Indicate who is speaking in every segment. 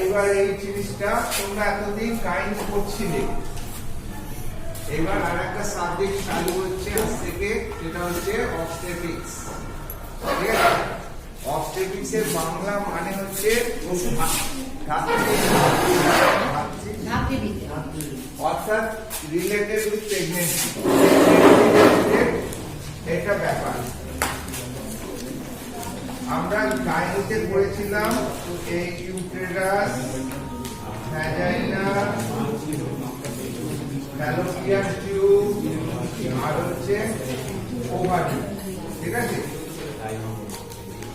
Speaker 1: এবার এই জিনিসটা তোমরা এতদিন কাইন্ড করছিলে, এবার আর একটা সাবজেক্ট চালু হচ্ছে আজ থেকে, সেটা হচ্ছে অবস্টেটিক্স। ঠিক আছে, অবস্টেটিক্স এর বাংলা মানে হচ্ছে অর্থাৎ রিলেটেড উইথ প্রেগন্যান্সি, এটা ব্যাপার। আমরা গাইনিতে পড়েছিলাম এই ইউটেরাস, ভ্যাজাইনা, ফ্যালোপিয়ান টিউব আর হচ্ছে ওভারি। ঠিক আছে,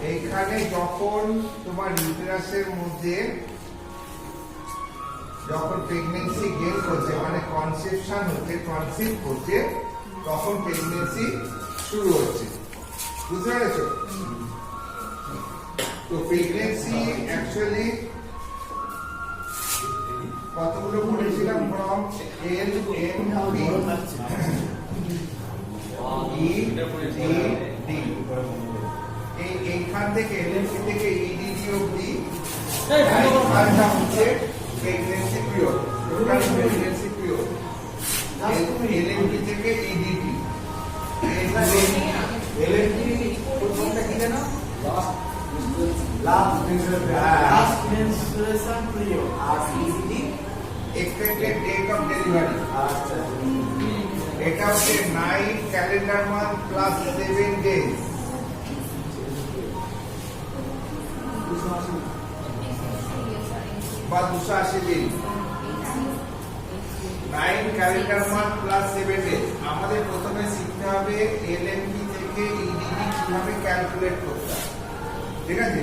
Speaker 1: এইখানে যখন তোমার ইউটেরাসের মধ্যে যখন প্রেগন্যান্সি গেন করছে, মানে কনসেপশন হচ্ছে, কনসিভ করছে, তখন প্রেগন্যান্সি শুরু হচ্ছে। বুঝতে পেরেছো? তো প্রেগন্যান্সি অ্যাকচুয়ালি কতগুলো পড়েছিলাম, from L M B D, এইখান থেকে এলএমসি থেকে ইডিডি অবধি এইখানটা হচ্ছে pregnancy period, total pregnancy period. LMP থেকে ইডিডি, এলএমপি প্রথমটা কি জানো? Last menstruation period. আর EDD expected date of delivery. আচ্ছা, এটা হচ্ছে 9 ক্যালেন্ডার মান্থ প্লাস 7 ডেজ। বা 280 দিন, 9 ক্যালেন্ডার মান্থ প্লাস 7 ডেজ। আমাদের প্রথমে শিখতে হবে এলএমপি থেকে ইডিডি কিভাবে ক্যালকুলেট করতে হয়। ঠিক আছে,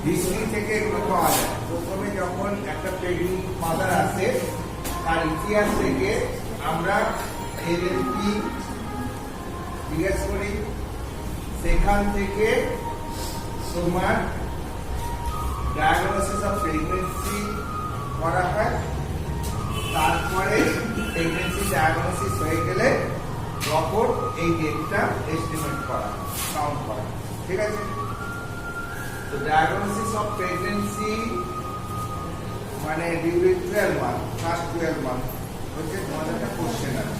Speaker 1: হিস্ট্রি থেকে এগুলো পাওয়া যায়। প্রথমে যখন একটা প্রেগনেন্ট মাদার আসে, তার ইতিহাস থেকে আমরা এলএমপি জিজ্ঞেস করি, সেখান থেকে তোমার ডায়াগনোসিস অফ প্রেগন্যান্সি করা হয়। তারপরে প্রেগন্যান্সি ডায়াগনোসিস হয়ে গেলে তখন এই ডেটটা এস্টিমেট করা, কাউন্ট করা। ঠিক আছে, তো ডায়াগনোসিস অফ প্রেগন্যান্সি মানে ডিউরিং 12 মান্থ, ফার্স্ট 12 মান্থ হচ্ছে তোমাদের একটা কোশ্চেন আছে।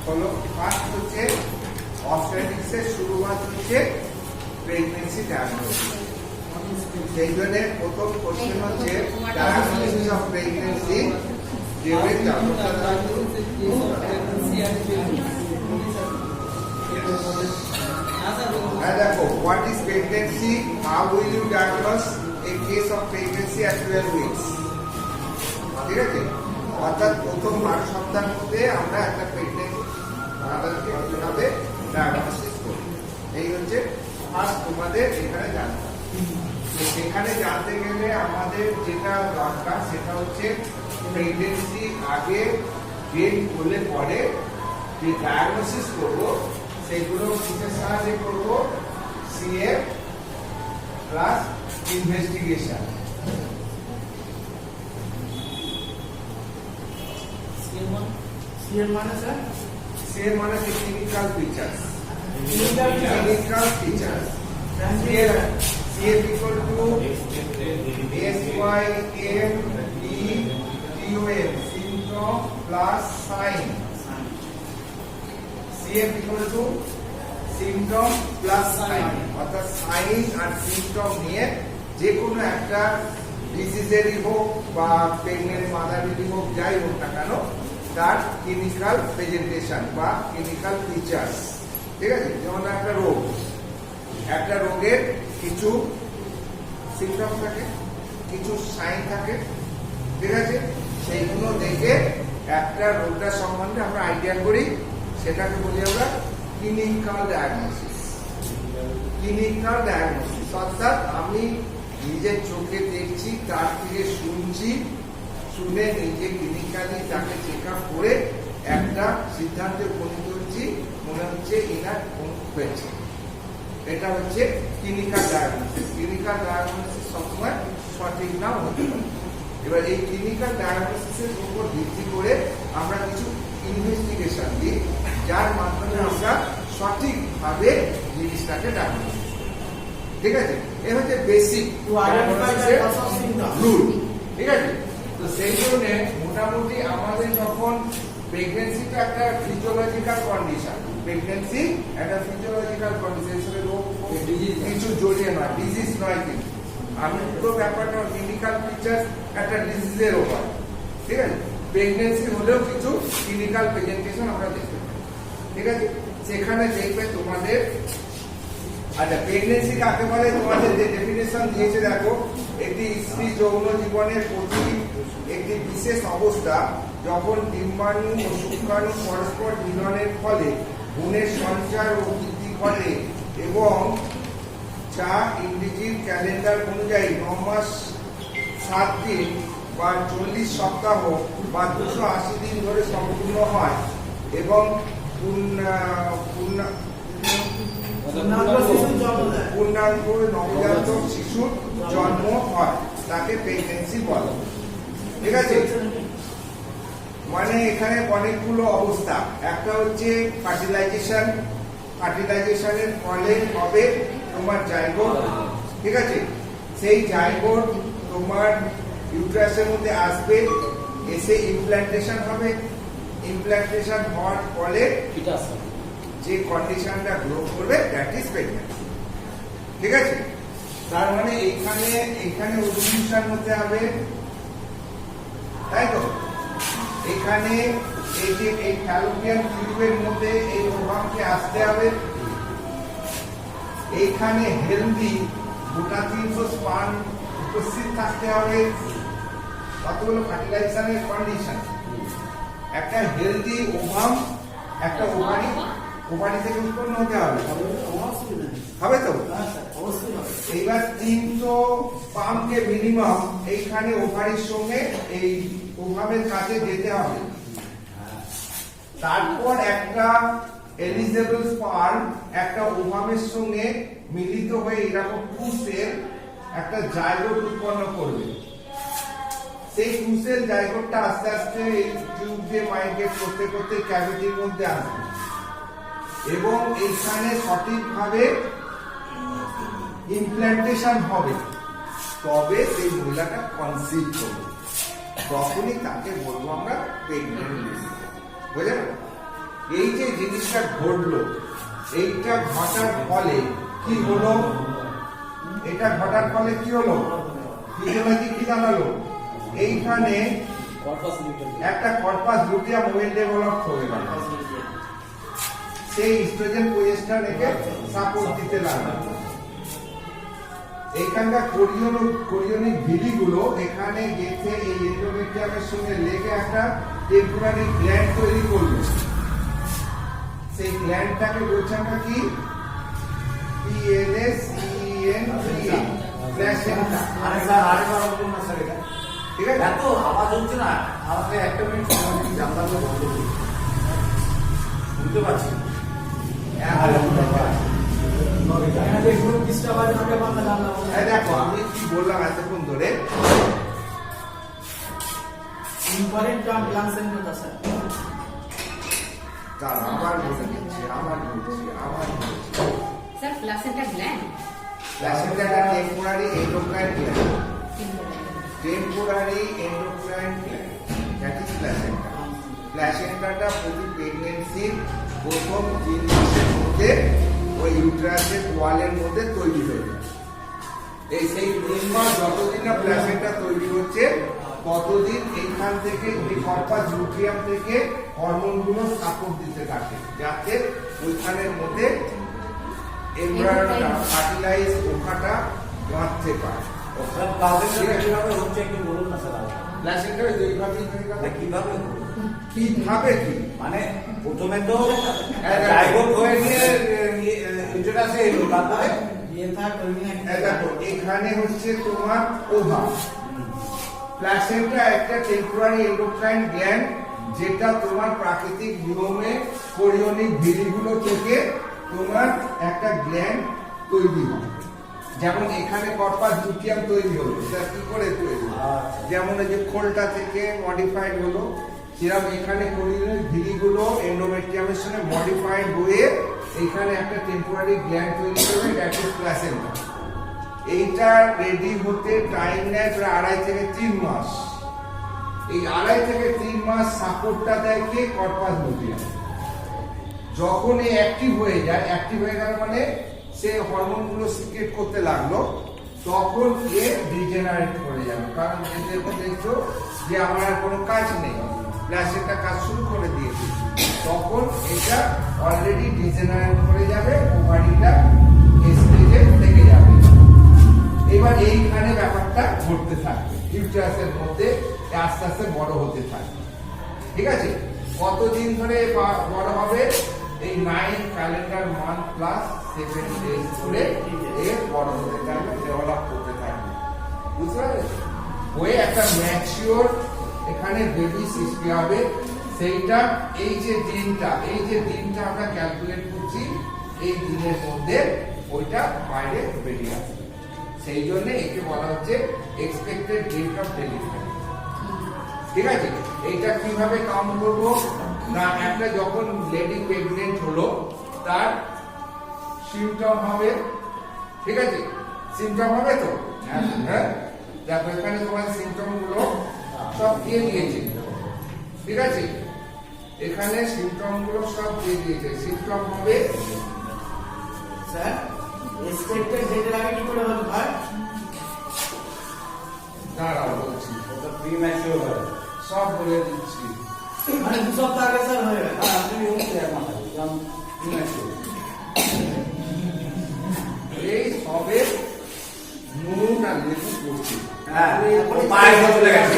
Speaker 1: হলো ফার্স্ট হচ্ছে অবস্টেট্রিক্স এর শুরুয়াত হচ্ছে প্রেগন্যান্সি ডায়াগনোসিস। সেই জন্য প্রথম কোশ্চেন হচ্ছে ডায়াগনোসিস অফ প্রেগন্যান্সি ডিউরিং দেখো, what is pregnancy? How will you diagnose a case of pregnancy at 12 weeks? ঠিক আছে, অর্থাৎ প্রথম 8 সপ্তাহের মধ্যে আমরা একটা প্রেগন্যান্ট মাদারকে কিভাবে ডায়াগনোসিস করি, এই হচ্ছে ফার্স্ট তোমাদের এখানে জানতে হবে। তো সেখানে জানতে গেলে আমাদের যেটা দরকার সেটা হচ্ছে প্রেগন্যান্সি আগে ডেট করলে পরে যে ডায়াগনোসিস করবো সেগুলো কিসের সাহায্যে করবো? CF plus investigation. সিএফ মানে স্যার, সিএফ মানে clinical features, clinical features. CF equal to SYMPTOM, symptom plus sign. CF equal to symptom plus sign, অর্থাৎ সাইন আর সিমটম নিয়ে যে কোনো একটা ডিজিজেরই হোক বা প্রেগনেন্ট মাদারেরই হোক, যাই হোক না কেন, তার ক্লিনিক্যাল প্রেজেন্টেশন বা ক্লিনিক্যাল ফিচার্স। ঠিক আছে, যেমন একটা রোগ, একটা রোগের কিছু সিমটম থাকে, কিছু সাইন থাকে। ঠিক আছে, সেইগুলো দেখে একটা রোগটার সম্বন্ধে আমরা আইডিয়া করি, সেটাকে বলি আমরা ক্লিনিক্যাল ডায়াগনোসিস। ক্লিনিক্যাল ডায়াগনোসিস অর্থাৎ আমি নিজের চোখে দেখছি, তার থেকে শুনছি, শুনে নিজে ক্লিনিক্যালি তাকে চেক আপ করে একটা সিদ্ধান্তে উপনীত হচ্ছি, মনে হচ্ছে ইনার হয়েছে। এটা হচ্ছে ক্লিনিক্যাল ডায়াগনোসিস। ক্লিনিক্যাল ডায়াগনোসিস সবসময় সঠিক নাও হতে পারে। এবার এই ক্লিনিক্যাল ডায়াগনোসিসের উপর ভিত্তি করে আমরা কিছু ইনভেস্টিগেশন দিই, যার মাধ্যমে আমরা সঠিকভাবে জিনিসটাকে ডায়াগনোসিস করি। ঠিক আছে, এ হচ্ছে বেসিক রুল। ঠিক আছে, তো সেই জন্য মোটামুটি আমাদের যখন প্রেগনেন্সিটা একটা ফিজিওলজিক্যাল কন্ডিশন, প্রেগনেন্সি একটা ফিজিওলজিক্যাল কন্ডিশন, রোগ কিছু জড়িয়ে নয়, ডিজিজ নয়, কিন্তু আমি পুরো ব্যাপারটা ক্লিনিক্যাল ফিচার একটা ডিজিজের ওপর। ঠিক আছে, প্রেগনেন্সি হলেও কিছু ক্লিনিক্যাল প্রেজেন্টেশন আমরা দেখতে পাই। ঠিক আছে, সেখানে দেখবে তোমাদের, আচ্ছা প্রেগনেন্সি কাকে বলে তোমাদের যে ডেফিনেশন দিয়েছে দেখো, একটি স্ত্রী যৌন জীবনের প্রতি একটি বিশেষ অবস্থা যখন ডিম্বাণু ও শুক্রাণু পরস্পর মিলনের ফলে ভ্রূণের সঞ্চার ও বৃদ্ধি ঘটে এবং যা ইংরেজির ক্যালেন্ডার অনুযায়ী 9 মাস 7 দিন বা 40 সপ্তাহ বা 280 দিন ধরে সম্পূর্ণ হয় এবং পূর্ণাঙ্গ নবজাতক শিশুর জন্ম হয়, তাকে প্রেগনেন্সি বলে। ঠিক আছে, মানে এখানে অনেকগুলো অবস্থা। একটা হচ্ছে ফার্টিলাইজেশন, ফার্টিলাইজেশনের ফলে হবে তোমার জাইগোট। ঠিক আছে, সেই জাইগোট তোমার ইউট্রাসের মধ্যে আসবে, এসে ইমপ্ল্যান্টেশন হবে, ইমপ্ল্যান্টেশন হওয়ার ফলে যে কন্ডিশনটা গ্রো করবে দ্যাট ইজ প্রেগন্যান্সি। ঠিক আছে, তার মানে এখানে ওভুলেশন হতে হবে, তাই তো এখানে এই যে এই ফ্যালোপিয়ান টিউবের মধ্যে এই ওভামকে আসতে হবে, এইখানে হেলদি গোটা 300 স্পার্ম উপস্থিত থাকতে হবে। কতগুলো ফার্টিলাইজেশনের কন্ডিশন, একটা হেলদি ওভাম, একটা ওভারি থেকে উৎপন্ন হতে হবে, হবে তো? এইবার 300 স্পার্মকে মিনিমাম এইখানে ওভারির সঙ্গে এই ওভামের কাছে যেতে হবে। তারপর একটা এলিজেবল স্পার্ম একটা ওভামের সঙ্গে মিলিত হয়ে এরকম পুষের একটা জাইগোট উৎপন্ন করবে। সেই পুষের জাইগোটটা আস্তে আস্তে এই টিউব দিয়ে মাইগ্রেট করতে করতে ক্যাভিটির মধ্যে আসবে এবং এইখানে সঠিকভাবে ইমপ্ল্যান্টেশন হবে, তবে সেই মহিলাটা কনসিভ করবে, তখনই তাকে বলবো আমরা প্রেগন্যান্ট। বুঝলেন? এই যে জিনিসটা ঘটলো, এইটা ঘটার ফলে কি হলো, এটা ঘটার ফলে কি হলো, ফিজিওলজি কি জানালো, এইখানে একটা কর্পাস লুটিয়াম ওয়েল ডেভেলপ হয়ে গেল, সেই ইস্ট্রোজেন প্রোজেস্টেরন একে সাপোর্ট দিতে লাগলো। এইখানকার কোরিয়নিক ভিলিগুলো এখানে গেছে এই এন্ডোমেট্রিয়ামের সঙ্গে লেগে একটা টেম্পোরারি গ্ল্যান্ড তৈরি করলো। সেই গ্ল্যান্ডটাকে বলছে আমরা কি, PLACENTA, প্ল্যাসেন্টা।
Speaker 2: আরে স্যার আরেকবার বলুন না স্যার, এটা
Speaker 1: ঠিক আছে,
Speaker 2: এত আওয়াজ হচ্ছে না, আমাকে একটা মিনিট জানলাগুলো বন্ধ করুন, বুঝতে পারছি।
Speaker 1: দেখো আমি কি বললাম এতক্ষণ ধরে, আবার বলে দিচ্ছি,
Speaker 3: স্যার প্লাসেন্টা গ্ল্যান্ড,
Speaker 1: প্ল্যাসেন্টাটা temporary endocrine gland, temporary endocrine gland, that is placenta. প্ল্যাসেন্টাটা প্রতি প্রেগন্যান্সির প্রথম 3 মাসের মধ্যে ওই ইউট্রাসের ওয়ালের মধ্যে তৈরি হয়ে যায়। এই সেই 3 মাস যতদিন না প্ল্যাসেন্টা তৈরি হচ্ছে, ততদিন এইখান থেকে এই কর্পাস লুটিয়াম থেকে হরমোনগুলো সাপোর্ট দিতে থাকে, যাতে ওইখানের মধ্যে এমব্রায়োটা ফার্টিলাইজ ওখাটা বাঁধতে পারে।
Speaker 2: স্যার প্লাসেন্টা কিভাবে হচ্ছে একটু বলুন না স্যার।
Speaker 1: প্ল্যাসেন্টা এইভাবে
Speaker 2: কিভাবে
Speaker 1: কিভাবে কি
Speaker 2: মানে প্রথমে তো জাইগোট হয়ে গিয়ে ইউটেরাসে এলো, তারপরে
Speaker 1: দেখো এখানে হচ্ছে তোমার ওভাম, প্ল্যাসেন্টা একটা টেম্পোরারি এন্ডোক্রাইন গ্ল্যান্ড, যেটা তোমার প্রাকৃতিক নিয়মে কোরিয়নিক ভিলিগুলো থেকে তোমার একটা গ্ল্যান্ড তৈরি হয়। যেমন এখানে কর্পাস লুটিয়াম তৈরি হলো, এটা কি করে তৈরি হলো? যেমন এই যে খোলটা থেকে মডিফাইড হলো, সেরকম এখানে কোলিনের ভিলিগুলো এন্ডোমেট্রিয়ামের সঙ্গে মডিফাইড হয়ে এইখানে একটা টেম্পোরারি গ্ল্যান্ড তৈরি করবে, দ্যাট ইজ প্ল্যাসেন্টা। এইটা রেডি হতে টাইম নেয় প্রায় 2.5 থেকে 3 মাস। এই 2.5 থেকে 3 মাস সাপোর্টটা দেয় কে? Corpus luteum. যখন এই অ্যাক্টিভ হয়ে যায়, অ্যাক্টিভ হয়ে গেল মানে সে হরমোনগুলো সিক্রেট করতে লাগলো, তখন এ ডিজেনারেট করে যাবে। কারণ এদের দেখছো যে আমার আর কোনো কাজ নেই, প্ল্যাসেন্টা কাজ শুরু করে দিয়েছে, তখন এটা অলরেডি ডিজেনারেট করে যাবে, ওভারিটা স্টেজে থেকে যাবে। এবার এইখানে ব্যাপারটা ঘটতে থাকবে, ফিউচার্সের মধ্যে আস্তে আস্তে বড় হতে থাকবে। ঠিক আছে? কতদিন ধরে বড় হবে? এই 9 ক্যালেন্ডার মান্থ প্লাস 7 ডেজ ধরে এর বড় হতে থাকবে, ডেভেলপ করতে থাকবে। বুঝতে পারলে? ওই একটা ম্যাচিওর এখানে বেবি সৃষ্টি হবে। সেইটা এই যে দিনটা আমরা ক্যালকুলেট করছি, এই দিনের মধ্যে ওইটা বাইরে বেরিয়ে আসবে। সেই জন্য একে বলা হচ্ছে এক্সপেক্টেড ডেট অফ ডেলিভারি। ঠিক আছে? এইটা কিভাবে কাউন্ট করবো? না, একটা যখন লেডি প্রেগনেন্ট হলো তার সিমটম হবে। ঠিক আছে? সিমটম হবে তো? হ্যাঁ, দেখো এখানে তোমার সিমটম গুলো সব দিয়ে দিয়েছে। ঠিক আছে? এখানে সিমটম গুলো সব দিয়ে দিয়েছে। সিমটম হবে
Speaker 2: স্যার এক্সপেক্টেড ডেটের আগে কি করে হবে ভাই?
Speaker 1: দাঁড়াও বলছি,
Speaker 2: ওটা প্রিম্যাচিওর হয়,
Speaker 1: সব বলে দিচ্ছি।
Speaker 2: মানে 2 সপ্তাহ আগে স্যার হয়ে গেল। আপনি হচ্ছে মাথা একদম প্রিম্যাচিওর।
Speaker 1: এই সবে নুন আর লেবু করছি।
Speaker 2: হ্যাঁ, পায়েস চলে গেছে।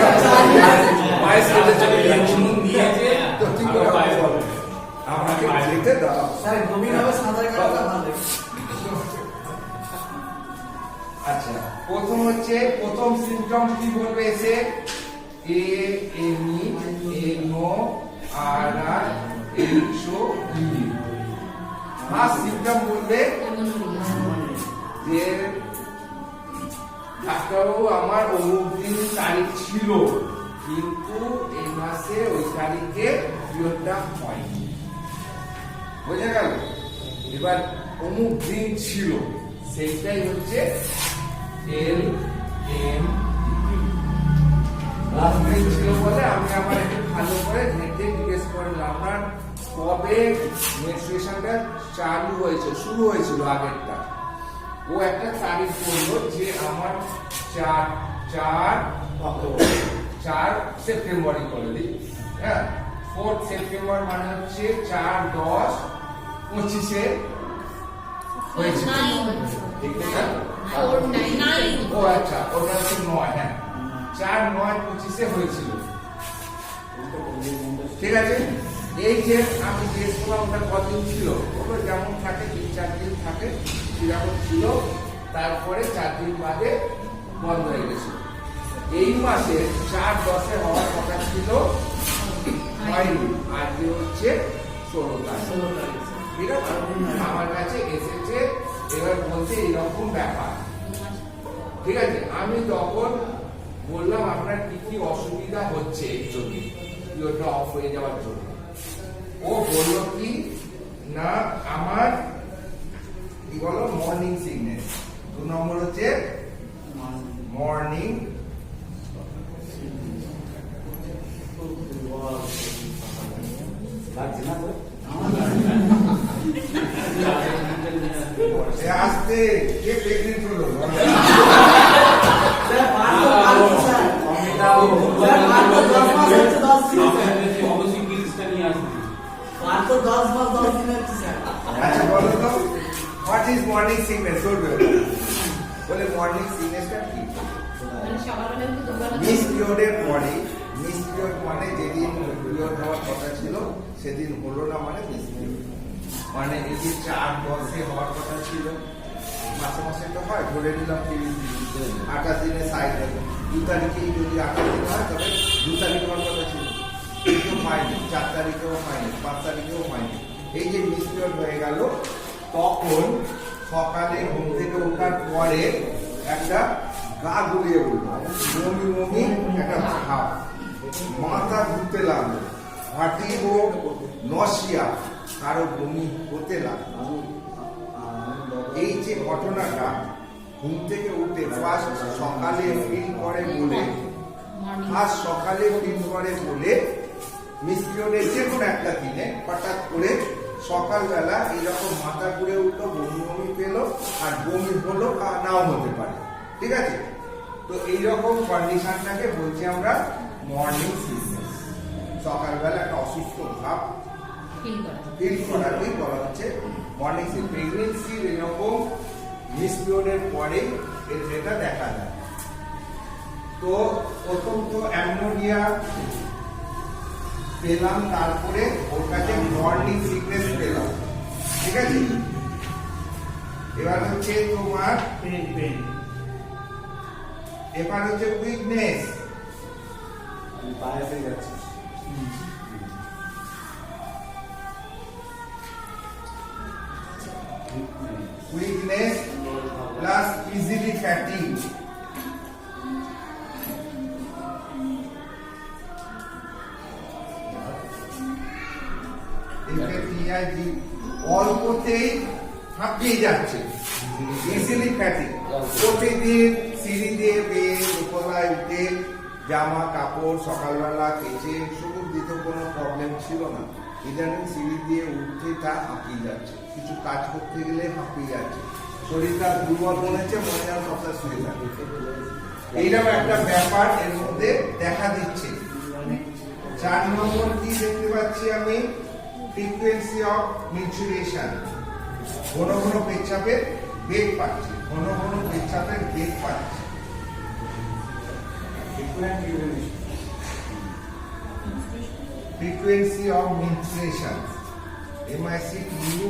Speaker 2: পায়েস খেতে চলে গেছে। নুন দিয়েছে
Speaker 1: তো ঠিক করে
Speaker 2: পায়েস হবে।
Speaker 1: আমাকে যেতে দাও।
Speaker 2: স্যার গভীরভাবে সাঁতার কাটা ভালো।
Speaker 1: আচ্ছা, প্রথম সিম্পটম কি বলবে? এসে এ এনি এনো আর এইচও ই। ফার্স্ট সিম্পটম বলবে যে ডাক্তারবাবু আমার অমুক দিন তারিখ ছিল, কিন্তু এই মাসে ওই তারিখে পিরিয়ডটা হয়নি। বোঝা গেল? এবার অমুক দিন ছিল, সেইটাই হচ্ছে এল এম। ছিল বলে আমি আমার একটু ভালো করে নেটে জিজ্ঞেস করলাম আপনার কবে মেনস্ট্রুয়েশনটা চালু হয়েছে, শুরু হয়েছিল আগেরটা। ও একটা তারিখ বললো যে আমার 4 সেপ্টেম্বরই করে দিই। হ্যাঁ, 4 সেপ্টেম্বর মানে হচ্ছে 4-10-25-এ হয়েছিল। ঠিক আছে? ও আচ্ছা, ওটা হচ্ছে 9। হ্যাঁ, 4-9-25-এ হয়েছিল। ঠিক আছে? এই যে আমি জিজ্ঞেস করলাম ওটা কতদিন ছিল, ওটা যেমন থাকে 3-4 দিন থাকে, সেরকম ছিল। তারপরে 4 দিন বাদে বন্ধ হয়ে গেছে। এই মাসে 4-10-এ হওয়ার কথা ছিল, হয়নি। আজকে হচ্ছে 16 তারিখ। ঠিক আছে? আমার কাছে এসেছে, এবার বলছে এইরকম ব্যাপার। ঠিক আছে? আমি তখন বললাম আপনার কি কি অসুবিধা হচ্ছে এর জন্য, পিরিয়ডটা অফ হয়ে যাওয়ার জন্য। ও বললো কি না আমার কি বলো মর্নিং সিকনেস। 2 নম্বর হচ্ছে মর্নিং
Speaker 2: লাগছে না তো?
Speaker 1: আসতে কে প্রেগনেন্ট হলো?
Speaker 2: স্যার পাঁচ তো ভালো স্যার। স্যার পাঁচ তো 10 মাস হচ্ছে 10 দিন স্যার।
Speaker 3: অবশ্যই কিলসটা নিয়ে আসবে।
Speaker 2: পাঁচ তো 10 মাস 10 দিন হচ্ছে স্যার।
Speaker 1: আচ্ছা বলো তো, হোয়াট ইজ মর্নিং সিকনেস? বলে মর্নিং সিকনেসটা কি? মিস পিরিয়ডের পরে, মিস পিরিয়ড মানে যেদিন পিরিয়ড হওয়ার কথা ছিল সেদিন হলো না, মানে মিস পিরিয়ড। মানে এই যে 4-10-এ হওয়ার কথা ছিল, মাসে মাসে তো হয়, ধরে নিলাম 28 দিনে সাইড হবে, 2 তারিখেই যদি 28 দিন হয় তবে 2 তারিখ হওয়ার কথা ছিল, কিন্তু হয়নি। 4 তারিখেও হয়নি, 5 তারিখেও হয়নি। এই যে মিস পিরিয়ড হয়ে গেল, তখন সকালে ঘুম থেকে ওঠার পরে একটা গা গুলিয়ে উঠলো, বমি বমি একটা ভাব, মাথা ঘুরতে লাগলো, ভার্টিগো, নসিয়া, কারো বমি হতে লাগলো। এই যে ঘটনাটা ঘুম থেকে উঠে ফার্স্ট সকালে ফিল করে বলে মিস পিরিয়ডের যে কোনো একটা দিনে হঠাৎ করে সকালবেলা এইরকম মাথা ঘুরে উঠলো, বমি বমি পেলো, আর বমি হলো আর নাও হতে পারে, ঠিক আছে? তো এইরকম কন্ডিশনটাকে বলছি আমরা মর্নিং সিকনেস। সকালবেলা একটা অসুস্থ ভাব ফিল করাকেই বলা হচ্ছে মর্নিং সিকনেস। প্রেগনেন্সির এরকম মিস পিরিয়ডের পরে এটা দেখা যায়। তো প্রথম তো অ্যামনোনিয়া পেলাম, তারপরে ওর কাছে মর্নিং সিকনেস পেলাম, ঠিক আছে? এবার হচ্ছে তোমার এবার হচ্ছে weakness. Weakness plus easily fatigue. অল্পতেই হাঁপিয়ে যাচ্ছে, ইজিলি ফ্যাটিগ। প্রতিদিন সিঁড়ি দিয়ে বেয়ে দোতলায় উঠে জামা কাপড় সকালবেলা কেচে সবুজ দিতে কোনো প্রবলেম ছিল না, ইদানিং সিঁড়ি দিয়ে উঠতে তা হাঁপিয়ে যাচ্ছে, কিছু কাজ করতে গেলে হাঁপিয়ে যাচ্ছে, শরীরটা দুর্বল মনে হচ্ছে, মনে হয় সবটা শুয়ে থাকে। এইরকম একটা ব্যাপার এর মধ্যে দেখা দিচ্ছে। 4 নম্বর কি দেখতে পাচ্ছি আমি? Frequency of micturition. ঘন ঘন পেচ্ছাপের বেগ পাচ্ছি, ঘন ঘন পেচ্ছাপের বেগ পাচ্ছি। Frequency of micturition, MICU।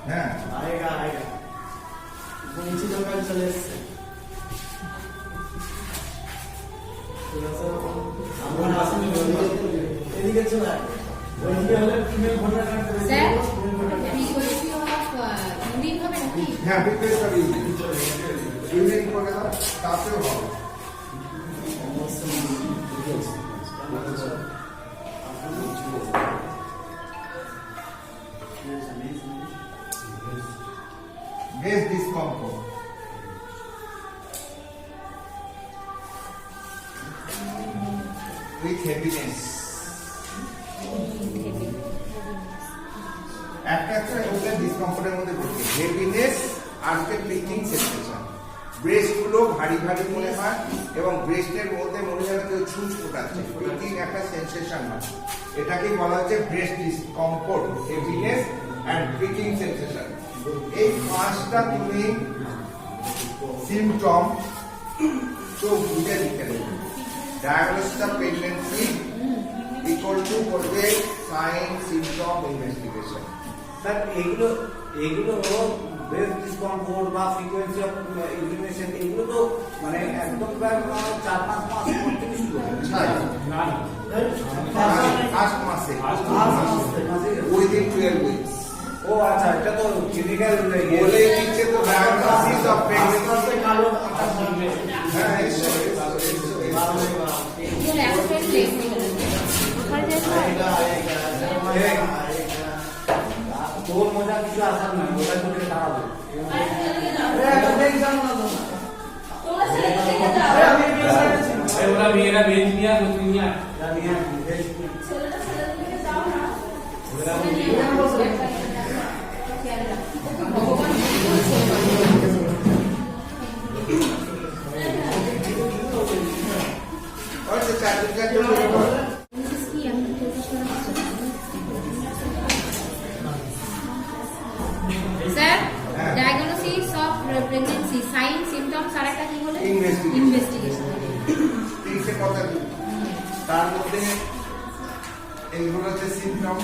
Speaker 1: হ্যাঁ,
Speaker 4: এদিকে চলে আয়। ওইদিকে হলে ফিমেল ভোটার কার্ড দেবে।
Speaker 5: স্যার, ফ্রিকোয়েন্সি অফ ইউরিন হবে নাকি?
Speaker 1: হ্যাঁ, ফ্রিকোয়েন্সি অফ ইউরিন করে দাও, তাতেও হবে। Gas discomfort. With heaviness. একটা ওটা ডিসকমফোর্টের মধ্যে পড়ছে, হেভিনেস আর পিচিং সেন্সেশন। ব্রেস্ট গুলো ভারী ভারী মনে হয় এবং ব্রেস্টের মধ্যে মনে হয় কেউ ছুঁচ ফোটাচ্ছে, পিচিং একটা সেন্সেশন হয়। এটাকে বলা হচ্ছে breast discomfort, heaviness and pitching sensation. এই পাঁচটা তুমি সিম্পটম চোখ বুঝে লিখে দেবে। Diagnosis of pregnancy equal to করবে সাইন সিম্পটম ইনভেস্টিগেশন।
Speaker 2: স্যার এগুলো ব্রেস্ট ডিসকমফোর্ট বা ফ্রিকোয়েন্সি অফ ইউরিনেশন এগুলো তো মানে একদম প্রায় 4-5 মাস পর থেকে শুরু হয়।
Speaker 1: ফার্স্ট মাসে উইদিন 12 উইকস।
Speaker 2: ও আচ্ছা, এটা তো ক্লিনিক্যাল
Speaker 1: বলে দিচ্ছে তো ডায়াগনোসিস অফ প্রেগন্যান্সি। হ্যাঁ,
Speaker 5: এগুলো অ্যাকচুয়ালি
Speaker 2: তোর মজা কিছু আসার নয়, ওটা তোকে দাঁড়াবে।
Speaker 3: ওরা মেয়েরা বেঞ্চ নিয়ে আর নতুন নিয়ে
Speaker 5: sir, diagnosis of pregnancy, sign symptoms আর একটা কি বলে? ইনভেস্টিগেশন।
Speaker 1: তিনটে কথা তার মধ্যে এইগুলো হচ্ছে সিম্পটম।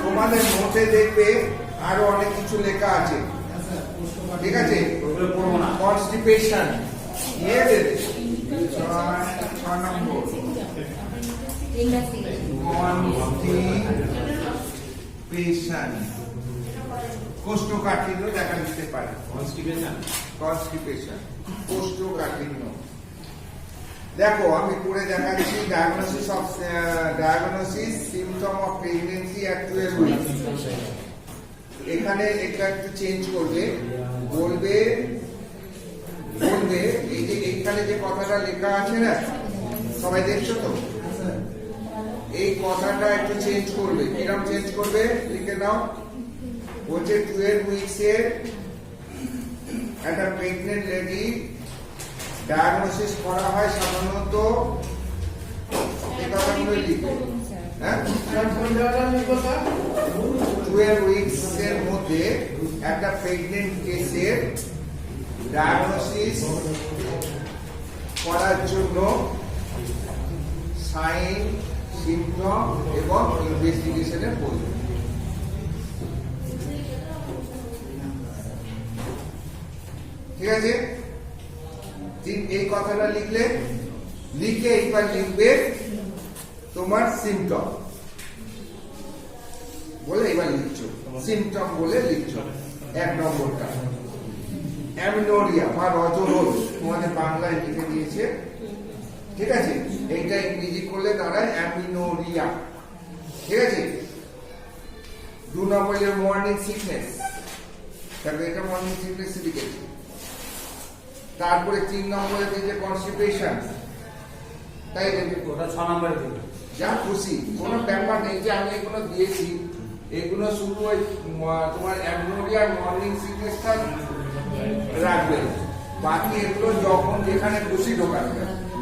Speaker 1: তোমাদের নোটে দেখবে আরো অনেক কিছু লেখা আছে, ঠিক আছে?
Speaker 2: ওগুলো পড়বো না।
Speaker 1: কনস্টিপেশন নিয়ে দেবে 6 নম্বর।
Speaker 5: ইনভেস্টিগেশন।
Speaker 1: কনস্টিপেশন, কোষ্ঠকাঠিন্য দেখা দিতে পারে।
Speaker 3: কনস্টিপেশন
Speaker 1: কনস্টিপেশন, কোষ্ঠকাঠিন্য। দেখো আমি করে দেখাচ্ছি diagnosis symptom of pregnancy at 12 weeks. এখানে এটা একটু চেঞ্জ করবে, বলবে এই যে এখানে যে কথাটা লেখা আছে না, সবাই দেখছো তো? এই কথাটা একটু চেঞ্জ করবে। কিরকম চেঞ্জ করবে লিখে নাও। বলছে 12 উইকস এর একটা প্রেগনেন্ট লেডি ডায়াগনোসিস করা হয় সাধারণত, এই কথাগুলো লিখবে। হ্যাঁ, 12 উইকস এর মধ্যে একটা প্রেগনেন্ট কেসের ডায়াগনোসিস করার জন্য সাইন, সিম্পটম এবং ইনভেস্টিগেশনের প্রয়োজন। ঠিক আছে, এই কথাটা লিখলে, লিখে একবার লিখবে তোমার সিম্পটম বলে, এবার লিখছো সিম্পটম বলে লিখছো। 1 নম্বরটা অ্যামিনোরিয়া বা রজরোগ, তোমাদের বাংলায় লিখে দিয়েছে। ঠিক আছে, এইটা ইংরেজি করলে দাঁড়ায় অ্যামিনোরিয়া। ঠিক আছে। 2 নম্বরের মর্নিং সিকনেস, তারপরে এটা মর্নিং সিকনেস লিখেছে। তারপরে 3 নম্বরে দিয়েছে কনস্টিপেশন, তাই
Speaker 2: ওটা 6 নম্বরে দিল।
Speaker 1: যা খুশি, কোনো ব্যাপার নেই যে আমি এগুলো দিয়েছি। এগুলো শুধু ওই তোমার অ্যামিনোরিয়া মর্নিং সিকনেসটা রাখবে, বাকি এগুলো যখন যেখানে খুশি ঢোকাবে।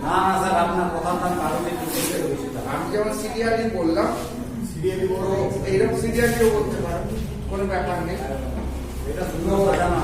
Speaker 2: না না স্যার, আপনার কথার কারণে
Speaker 1: আমি যেমন সিরিয়ালি বললাম, এইরকম সিরিয়ালিও বলতে পারো, কোনো ব্যাপার নেই।
Speaker 2: এটা শুধু কথা না।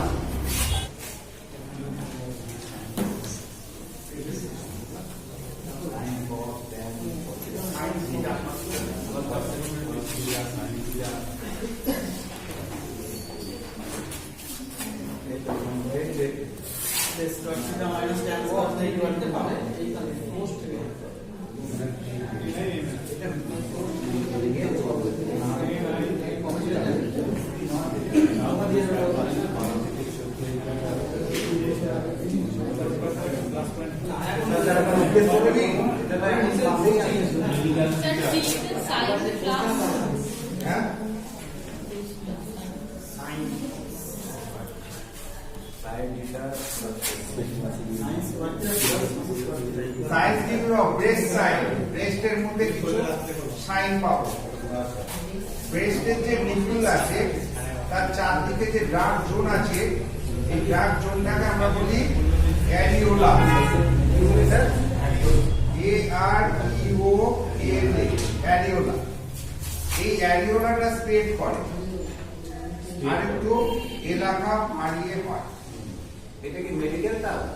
Speaker 1: হ্যাঁ, সাইন্স কি হলো? ব্রেস্ট সাইন, ব্রেস্টের মধ্যে কিছু সাইন পাবো। ব্রেস্টের যে নিপুল আছে তার চারদিকে যে ডার্ক জোন আছে, এই ডার্ক জোনটাকে আমরা বলি অ্যারিওলা। AREOLA, areola. এই অ্যারিওলাটা স্প্রেড করে, আর একটু এলাকা মারিয়ে হয়।
Speaker 2: এটা কি মেডিকেল টার্ম?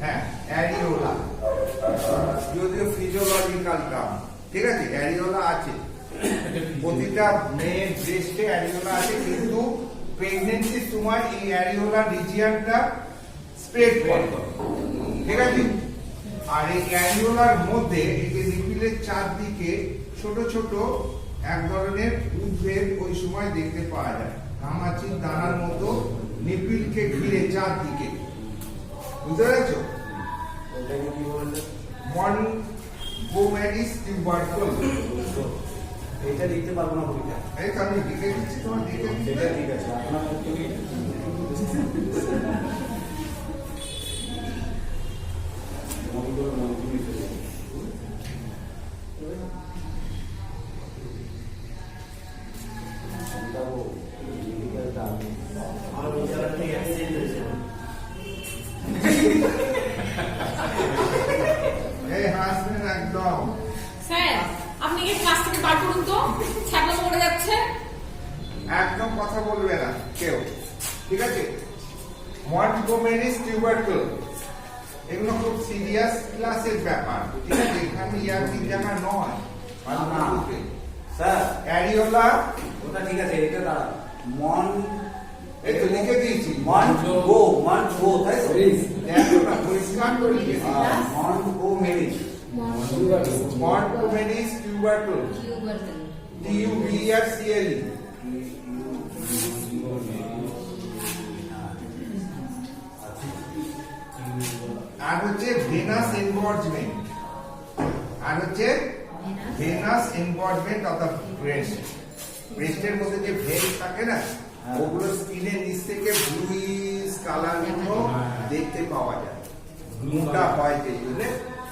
Speaker 1: হ্যাঁ, অ্যারিওলা, যদিও ফিজিওলজিক্যাল টার্ম। ঠিক আছে, অ্যারিওলা আছে প্রতিটা মেয়ের ব্রেস্টে, অ্যারিওলা আছে, কিন্তু প্রেগন্যান্সির সময় এই অ্যারিওলা রিজিয়নটা স্প্রেড করে। ঠিক আছে, আর এই অ্যারিওলার মধ্যে এই যে নিপিলের চারদিকে ছোট ছোট এক ধরনের উদ্ভিদ ওই সময় দেখতে পাওয়া যায়, ঘামাচির দানার মতো নিপিলকে ঘিরে চারদিকে। বুঝতে পেরেছো?
Speaker 2: ওটাকে কি বলছে?
Speaker 1: মনগোমেরিস টিউবারকুল।
Speaker 2: এটা লিখতে পারবো না পরীক্ষা।
Speaker 1: এই তো আমি লিখে দিচ্ছি, তোমার লিখে দিচ্ছি।
Speaker 2: এটা ঠিক আছে, আপনার
Speaker 1: এই হাসবেন একদম।
Speaker 5: স্যার আপনি কি ক্লাস থেকে বার করুন তো, ছাত্র পড়ে যাচ্ছে।
Speaker 1: একদম কথা বলবে না কেউ। ঠিক আছে, মনগোমেরিস টিউবারকুল, এগুলো খুব সিরিয়াস ক্লাসের ব্যাপার। ঠিক আছে, এখানে ইয়ার্কি জানা নয়।
Speaker 2: স্যার
Speaker 1: অ্যারিওলা,
Speaker 2: ওটা ঠিক আছে, এটা দাঁড়া। মন,
Speaker 1: এই তো লিখে দিয়েছি।
Speaker 2: মন গো, তাই তো?
Speaker 1: দেখো না, পরিষ্কার করে লিখে দিয়েছি।
Speaker 2: মন গো মেরিস,
Speaker 1: Montgomery's tubercle. TUBERCLE. আর হচ্ছে ভেনাস এনগর্জমেন্ট, আর হচ্ছে venous engorgement of the breast. ব্রেস্টের মধ্যে যে ভেন থাকে না, ওগুলো স্কিনের নিচ থেকে ব্লুইশ কালার গুলো দেখতে পাওয়া যায়, মোটা হয় যে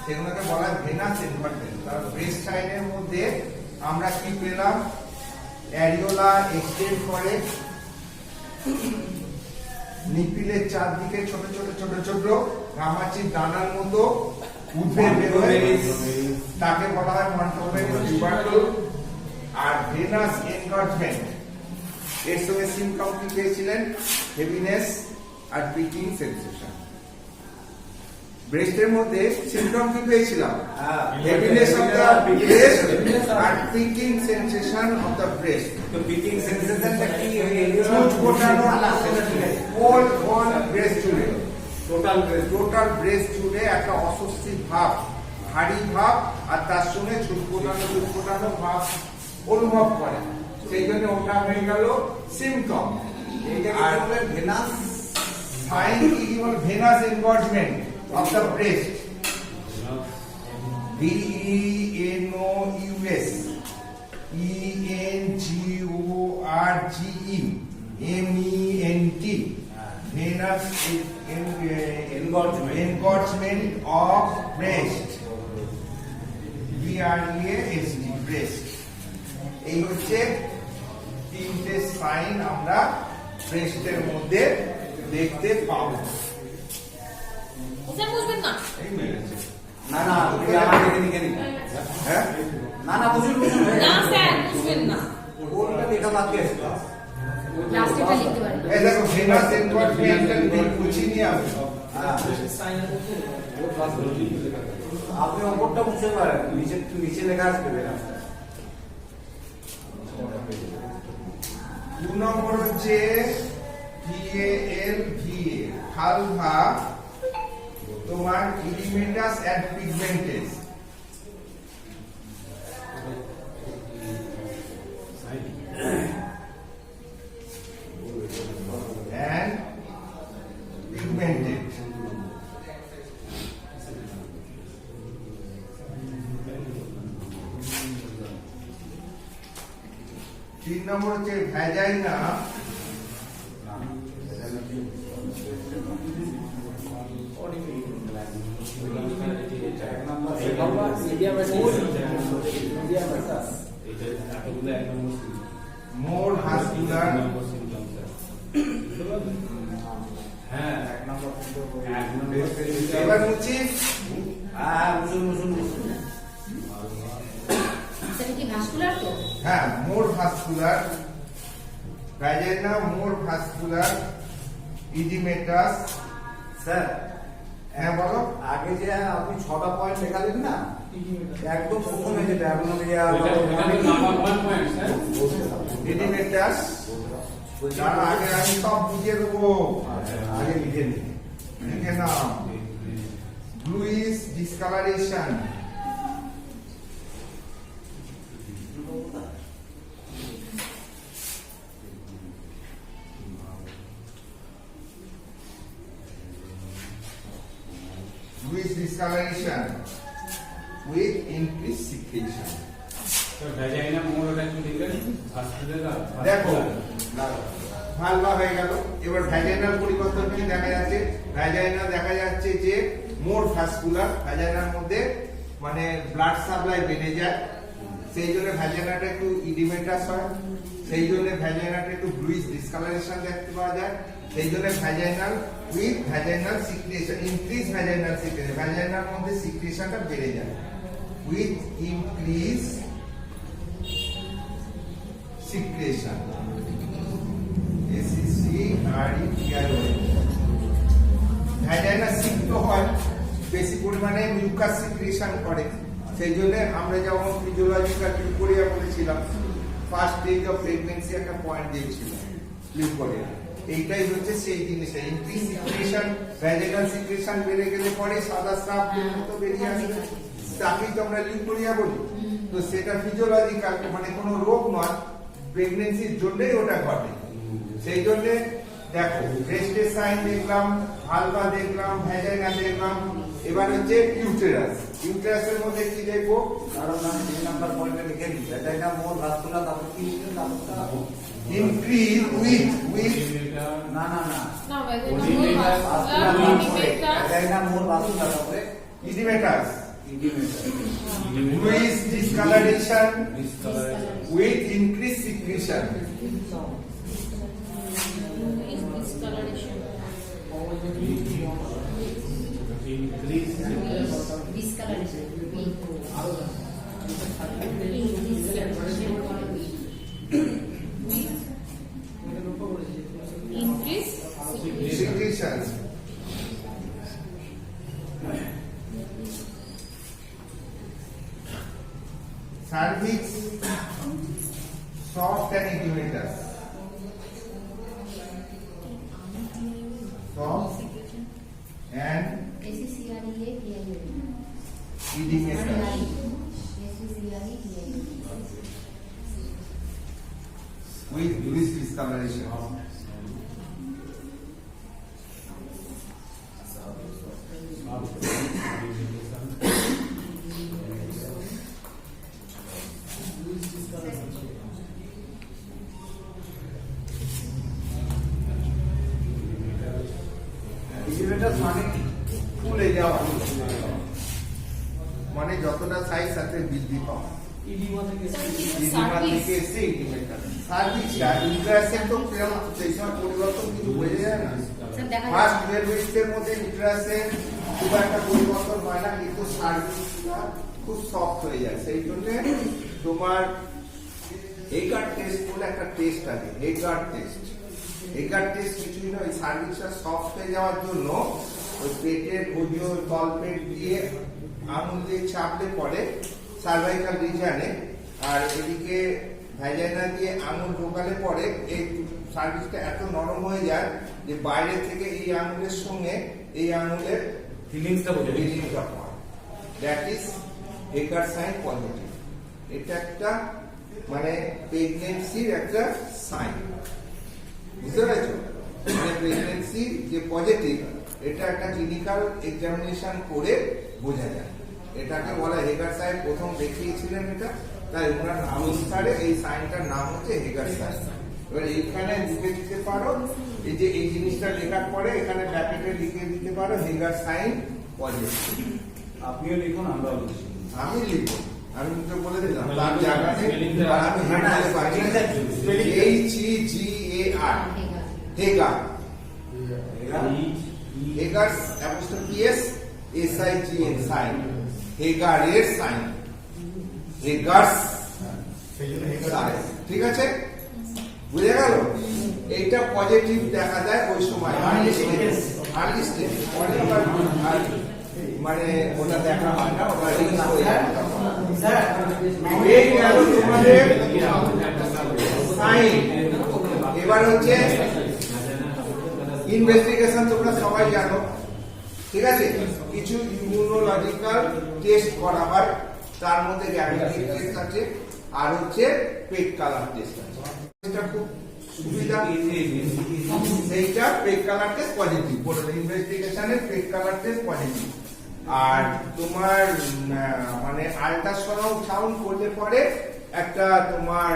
Speaker 1: সেগুলোকে বলা হয় ভেনাস এনগর্জমেন্ট। কারণ ব্রেস্ট সাইনের মধ্যে আমরা কি পেলাম, অ্যারিওলা এক্সটেন্ড করে, নিপিলের চারদিকে ছোট ছোট ছোট ছোট ঘামাচির দানার মতো উঠে বেরোয়, তাকে বলা হয় মন্টোমেরিস টিউবারকুল। আর ভেনাস এনগর্জমেন্ট এর সঙ্গে সিমটম কি পেয়েছিলেন, হেভিনেস আর পিকিং সেন্সেশন। ব্রেস্টের মধ্যে সিমটম কি পেয়েছিলাম, হেভিনেস অফ দ্য ব্রেস্ট আর pricking sensation of the breast.
Speaker 2: তো পিকিং সেন্সেশনটা কি
Speaker 1: চোখ ফোটানো হোল ব্রেস্ট জুড়ে, টোটাল ব্রেস্ট জুড়ে একটা অস্বস্তি ভাব, ভারী ভাব, আর তার সঙ্গে চোখ ফোটানো ভাব অনুভব করে, সেই জন্য ওটা হয়ে গেল সিমটম। আর
Speaker 2: ভেনাস
Speaker 1: সাইন কি বল, venous engorgement of the breast, VENOUS ENGORGEMENT, venous engorgement of breast, BREAST, breast। এই হচ্ছে তিনটে সাইন আমরা ব্রেস্টের মধ্যে দেখতে পাবো।
Speaker 5: স্যার বুঝবেন না?
Speaker 1: এই মেরেছে।
Speaker 2: না না তুমি আমাকে দেখে নিন।
Speaker 1: হ্যাঁ,
Speaker 2: না না বুঝুন
Speaker 5: না স্যার বুঝবেন না।
Speaker 2: ওটা দেখা বাকি আছে।
Speaker 5: লাস্টেটা লিখতে পারেন।
Speaker 1: এই দেখো ভেনাস এনগর্জমেন্টটা বুঝিনি আমি।
Speaker 2: আপনি অপরটা বুঝতে পারেন, নিচে লেখা আসবে না।
Speaker 1: 2 নম্বর হচ্ছে VALVA, ভালভা তোমার ইরিমেটাস এন্ড পিগমেন্টেস। and pigmented. তিন নম্বর হচ্ছে ভ্যাজাইনা, মোর ভাস্কুলার, এবার মুছি।
Speaker 5: সেটা কি ভাস্কুলার তো?
Speaker 1: হ্যাঁ, মোর ভাস্কুলার, ভ্যাজাইনা, মোর ভাস্কুলার, ইডিমেটাস।
Speaker 2: স্যার
Speaker 1: হ্যাঁ বলো।
Speaker 2: আগে যে আপনি 6টা পয়েন্ট লেখালেন না, একদম প্রথমে যেটা আপনার
Speaker 1: ইডিমেটাস, তার আগে আমি সব বুঝিয়ে দেবো,
Speaker 2: আগে লিখে নিন।
Speaker 1: লিখে নাও। Bluish discoloration, bluish discoloration with increased secretion. দেখো ভালভা হয়ে গেল। এবার ভ্যাজাইনাল পরিবর্তন কি দেখা যাচ্ছে, ভ্যাজাইনা দেখা যাচ্ছে যে মোর ভাস্কুলার, ভ্যাজাইনার মধ্যে মানে ব্লাড সাপ্লাই বেড়ে যায়, সেই জন্য ভ্যাজাইনাটা একটু ইডিমেটাস হয়, সেই জন্য ভ্যাজাইনাটা একটু ব্লুইশ ডিসকালারেশন দেখতে পাওয়া যায়, সেই জন্য vaginal with vaginal secretion, increase vaginal secretion, ভ্যাজাইনার মধ্যে সিক্রেশনটা বেড়ে যায় উইথ ইনক্রিজ সিক্রেশন, ভ্যাজাইনা সিক্ত হয়, বেশি পরিমাণে মিউকাস সিক্রেশন করে, সেই জন্য আমরা যেমন ফিজিওলজিক্যাল লিউকোরিয়া বলেছিলাম, ফার্স্ট স্টেজ অফ প্রেগন্যান্সি একটা পয়েন্ট দিয়েছিলাম লিউকোরিয়া। এইটাই হচ্ছে সেই জিনিসটা, ইনক্রিজ সিক্রেশন, ভ্যাজাইনাল সিক্রেশন বেড়ে গেলে পরে সাদা স্রাব মতো বেরিয়ে আসবে, তাকেই তো আমরা লিউকোরিয়া বলি। তো সেটা ফিজিওলজিক্যাল, মানে কোনো রোগ নয়, প্রেগনেন্সির জন্যই ওটা ঘটে। সেই জন্য দেখো ব্রেস্টের সাইন দেখলাম, ভালভা দেখলাম, ভ্যাজাইনা দেখলাম, এবার হচ্ছে ইউটেরাস। ইউটেরাসের মধ্যে কি দেখবো?
Speaker 2: কারণ আমি 3 নাম্বার পয়েন্টে লিখে দিই, ভ্যাজাইনা মোর ভাস্কুলার, তারপর কি তারপর
Speaker 1: ইনক্রিজ উইথ
Speaker 2: না না না
Speaker 5: না
Speaker 2: ভ্যাজাইনা মোর ভাস্কুলার, তারপরে
Speaker 1: oedematous
Speaker 2: oedematous,
Speaker 1: with discoloration with increased secretion. Secretion. Cervix soft and edematous. Soft and edematous. With discoloration. Oedematous মানে কি? ফুলে যাওয়া, মানে যতটা সাইজ সাথে বৃদ্ধি পাওয়া। ইডিমা থেকে এসে ইডিমেটাস। সার্ভিক্সটা ইউটেরাসের তো সেই সময় পরিবর্তন কিছু বোঝা যায় না। ফার্স্ট 12 উইকসের মধ্যে ইউটেরাসের খুব একটা পরিবর্তন হয় না, কিন্তু সার্ভিক্সটা খুব সফট হয়ে যায়। সেই জন্য তোমার হেগার টেস্ট বলে একটা টেস্ট আছে, হেগার টেস্ট। হেগার টেস্ট কিছুই নয়, ওই সার্ভিক্সটা সফট হয়ে যাওয়ার জন্য ওই পেটের ওজন তলপেট দিয়ে আঙুল দিয়ে চাপলে পরে সার্ভাইকাল রিজনে, আর এদিকে ভ্যাজাইনা দিয়ে আঙুল ঢোকালে পরে এই সার্ভিক্সটা এত নরম হয়ে যায় যে বাইরে থেকে এই আঙুলের সঙ্গে এই আঙুলের
Speaker 3: ফিলিংসটা বোঝা যায়।
Speaker 1: ফিলিংসটা হয়। That is Hegar sign positive. এটা একটা মানে প্রেগনেন্সির একটা সাইন, বুঝতে পেরেছো? মানে প্রেগনেন্সি যে পজিটিভ, এটা একটা ক্লিনিক্যাল এক্সামিনেশন করে বোঝা যায়। এটাকে বলা হেগার সাইন, প্রথম দেখিয়েছিলেন এটা, তাই ওনার নাম অনুসারে এই সাইনটার নাম হচ্ছে হেগার সাইন। এবার এইখানে লিখে দিতে পারো, এই যে এই জিনিসটা লেখার পরে এখানে ব্র্যাকেটে লিখে দিতে পারো হেগার সাইন পজিটিভ।
Speaker 2: আপনিও লিখুন, আমরাও লিখি।
Speaker 1: আমি লিখবো, আমি তো বলে দিলাম তার জায়গাতে আমি হেগার পারি, HEGAR, Haggar, Haggar apostrophe S SIGN sign, হেগারের sign, Hegar's sign. ঠিক আছে, বুঝে গেল? এইটা পজিটিভ দেখা যায় ওই সময় আর্লি স্টেজ, পরে আবার মানে ওটা দেখা হয় না, ওটা রিস্ক হয়ে যায়। এই গেল তোমাদের সাইন। এবার হচ্ছে ইনভেস্টিগেশন, তোমরা সবাই জানো, ঠিক আছে? কিছু ইমিউনোলজিক্যাল টেস্ট করা হয়, তার মধ্যে গ্যাভিটিক টেস্ট আছে আর হচ্ছে পেট কালার টেস্ট আছে। এটা খুব সুবিধা, সেইটা পেট কালার টেস্ট পজিটিভ বলে, ইনভেস্টিগেশনের পেট কালার টেস্ট পজিটিভ। আর তোমার মানে আল্ট্রাসাউন্ড করলে পরে একটা তোমার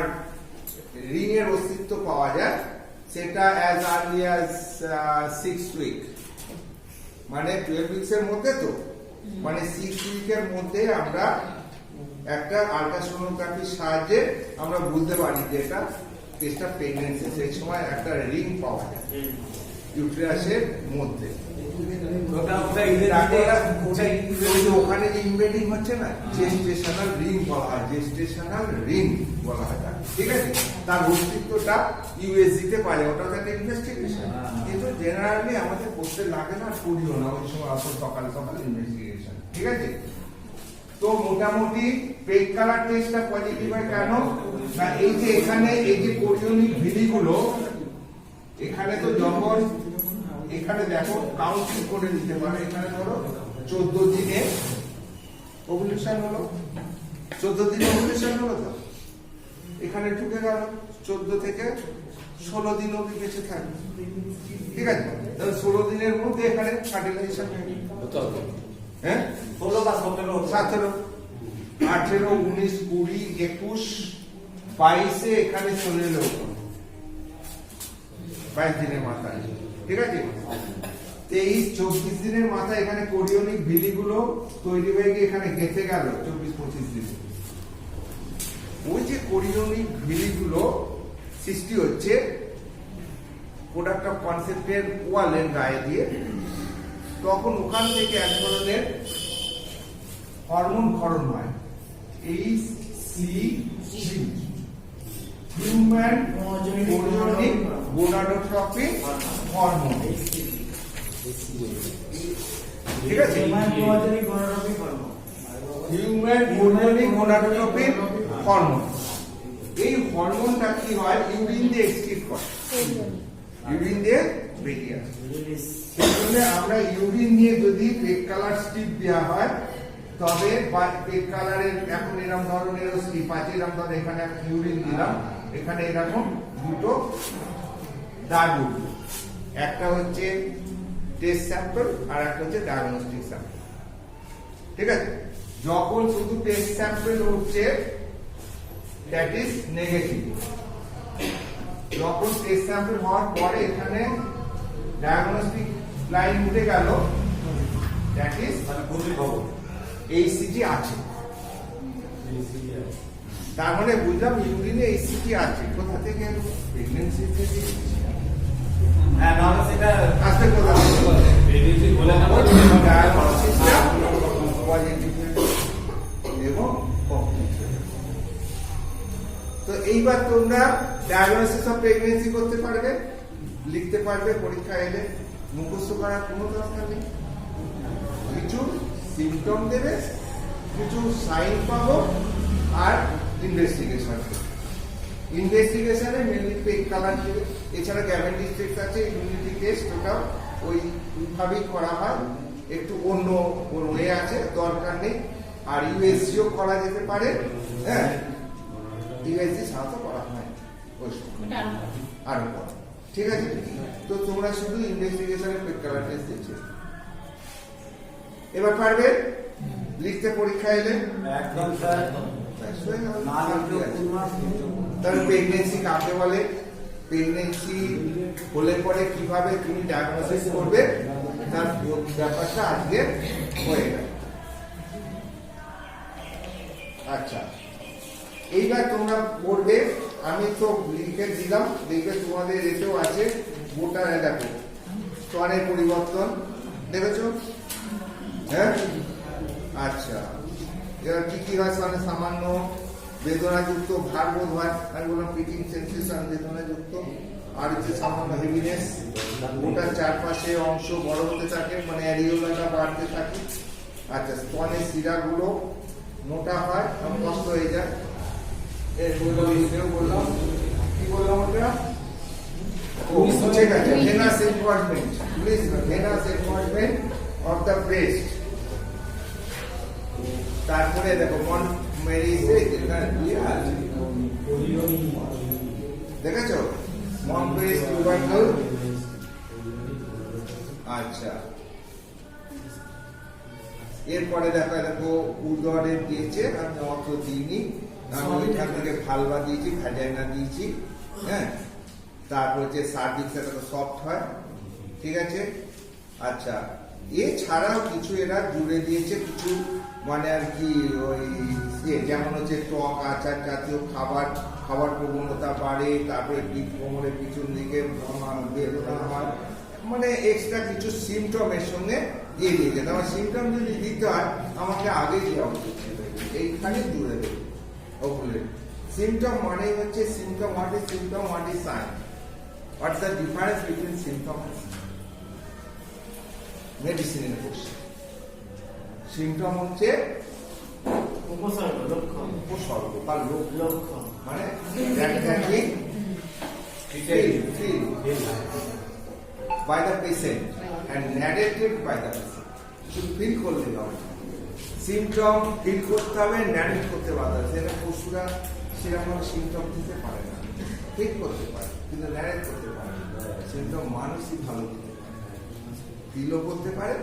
Speaker 1: রিং এর অস্তিত্ব পাওয়া যায়, সেটা অ্যাজ আর্লি অ্যাজ 6 উইক, মানে 12 উইকসের মধ্যে। তো মানে 6 উইকের মধ্যে আমরা একটা আল্ট্রাসোনোগ্রাফির সাহায্যে আমরা বুঝতে পারি যে এটা কেসটা প্রেগনেন্সি। সেই সময় একটা রিং পাওয়া যায় ইউটেরাসের মধ্যে। ওখানে যে ইনভেডিং হচ্ছে না, জেস্টেশনাল রিং বলা হয়, জেস্টেশনাল রিং বলা হয়। ঠিক আছে, তার অস্তিত্বটা ইউএসজি তে পাওয়া যায়, ওটা একটা ইনভেস্টিগেশন। কিন্তু জেনারেলি আমাদের করতে লাগে না, করিও না ওই সময়, আসল সকাল সকাল ইনভেস্টিগেশন। ঠিক আছে, তো মোটামুটি পেট কালার টেস্টটা পজিটিভ হয় কেন না, এই যে এখানে এই যে কোরিওনিক ভিডিগুলো, এখানে তো যখন এখানে দেখো কাউন্টিং করে দিতে পারো, এখানে ধরো 14 দিনে ওভুলেশন হলো, 14 দিনে ওভুলেশন হলো তো, এখানে ঢুকে গেল, 14 থেকে 16 দিন অবধি বেঁচে থাকবে, ঠিক আছে? তাহলে 16 দিনের মধ্যে এখানে ফার্টিলাইজেশন হয়ে গেল, হ্যাঁ
Speaker 2: 16 বা 17
Speaker 1: 17, 18, 19, 20, 21, 22 এখানে চলে এলো 22 দিনের মাথায়, ঠিক আছে? 23-24 দিনের মাথায় এখানে কোরিওনিক ভিলি গুলো তৈরি হয়ে গিয়ে এখানে গেঁথে গেল 24-25 দিন। ওই যে কোরিওনিক ভিলি গুলো সৃষ্টি হচ্ছে প্রোডাক্ট অফ কনসেপ্টের ওয়ালের গায়ে দিয়ে, তখন ওখান থেকে এক ধরনের হরমোন ক্ষরণ হয়, HCG, human chorionic gonadotropic hormone, ঠিক আছে? Human chorionic gonadotropic hormone. এই হরমোনটা কি হয়, ইউরিন দিয়ে এক্সক্রিট করে, ইউরিন দিয়ে বেরিয়ে আসে। সেই জন্য আমরা ইউরিন নিয়ে যদি পেক কালার স্ট্রিপ দেওয়া হয়, তবে পেক কালারের এখন এরকম ধরনের স্ট্রিপ আছে, এরকম ধর এখানে ইউরিন দিলাম, এখানে এরকম দুটো দাগ উঠবে, একটা হচ্ছে টেস্ট স্যাম্পল আর একটা হচ্ছে ডায়াগনস্টিক স্যাম্পল, ঠিক আছে? যখন শুধু টেস্ট স্যাম্পল উঠছে দ্যাট ইজ নেগেটিভ, যখন টেস্ট স্যাম্পল হওয়ার পরে এখানে ডায়াগনস্টিক লাইন উঠে গেল দ্যাট ইজ HCG আছে, তার মানে বুঝলাম ইউরিনে HCG আছে। কোথা থেকে? প্রেগন্যান্সি থেকে।
Speaker 2: হ্যাঁ, নাহলে সেটা
Speaker 1: আস্তে কথা
Speaker 3: প্রেগন্যান্সি বলে না
Speaker 1: ডায়াগনস্টিকটা পজিটিভ এবং পজিটিভ। তো এইবার তোমরা ডায়াগনোসিস অফ প্রেগন্যান্সি করতে পারবে, লিখতে পারবে, পরীক্ষা এলে মুখস্থ করার কোনো দরকার নেই। কিছু সিমটম দেবে, কিছু সাইন পাবো, আর ইনভেস্টিগেশন। ইনভেস্টিগেশনে মেনলি পেক কালার দেবে, এছাড়া ক্যাভেন্ডিশ টেস্ট আছে, ইমিউনিটি টেস্ট, ওটাও ওইভাবেই করা হয়, একটু অন্য ওয়ে আছে, দরকার নেই। আর ইউএসজিও করা যেতে পারে, হ্যাঁ ইউএসজি সাথে করা হয় ওই সময় আরো পরে, ঠিক আছে? তো তোমরা শুধু ইনভেস্টিগেশনের পেক কালার টেস্ট দিচ্ছ, এবার পারবে লিখতে পরীক্ষা এলে?
Speaker 2: একদম স্যার, না লিখলেও কোন মাস
Speaker 1: তাহলে প্রেগন্যান্সি কাকে বলে, প্রেগন্যান্সি হলে পরে কিভাবে তুমি ডায়াগনোসিস করবে, তার ব্যাপারটা আজকে হয়ে গেল। আচ্ছা, এইবার তোমরা পড়বে, আমি তো লিখে দিলাম, লিখে তোমাদের এতেও আছে, ভোটার দেখো স্তনের পরিবর্তন দেখেছ, হ্যাঁ? আচ্ছা, এবার কি কি হয়? মানে সামান্য বেদনাযুক্ত ভার বোধ হয়, আমি বললাম পিটিং সেন্সেশন, বেদনাযুক্ত, আর হচ্ছে সামান্য হেভিনেস, ওটার চারপাশে অংশ বড় হতে থাকে, মানে অ্যারিওলাটা বাড়তে থাকে। আচ্ছা, স্তনের শিরাগুলো মোটা হয়, কষ্ট হয়ে যায়, বললাম কি বললাম ওটা? ঠিক আছে, venous enlargement, please, venous enlargement of the breast. তারপরে দেখো দেখেছো মনপ্রেস টিউবারকল। আচ্ছা, এরপরে দেখো উদরের দিয়েছে, আমি অত দিইনি, আমি ওইখান থেকে ভালভা দিয়েছি, ভ্যাজাইনা দিয়েছি, হ্যাঁ। তারপর হচ্ছে সার্ভিক্স, এটা তো সফট হয়, ঠিক আছে। আচ্ছা, এছাড়াও কিছু এরা জুড়ে দিয়েছে কিছু, মানে আর কি ওই যেমন হচ্ছে টক আচার জাতীয় খাবার প্রবণতা বাড়ে, তারপরে পিঠ কোমরের পিছন দিকে বেদনা হয়, মানে এক্সট্রা কিছু সিমটমের সঙ্গে দিয়ে দিয়েছে। আমার সিমটম যদি দিতে হয় আমাকে আগে দেওয়া উচিত, এইখানে জুড়ে দেবে ওগুলো। সিমটম মানে হচ্ছে symptom, what is symptom, what is sign, what's the difference between symptom and মেডিসিনের কোর্স। সিমটম হচ্ছে
Speaker 4: উপসর্গ, লক্ষণ,
Speaker 1: উপসর্গ বা
Speaker 4: লক্ষণ,
Speaker 1: মানে that can be feel by the patient and narrated by the patient. শুধু ফিল করলে হবে, সিমটম ফিল করতে হবে, ন্যারেট করতে পারবে। সেটা পশুরা সেরকম সিমটম দিতে পারে না, ফিল করতে পারে কিন্তু ন্যারেট করতে পারে না। সিমটম মানুষই ভালো দিতে পারে, ফিলও করতে পারে,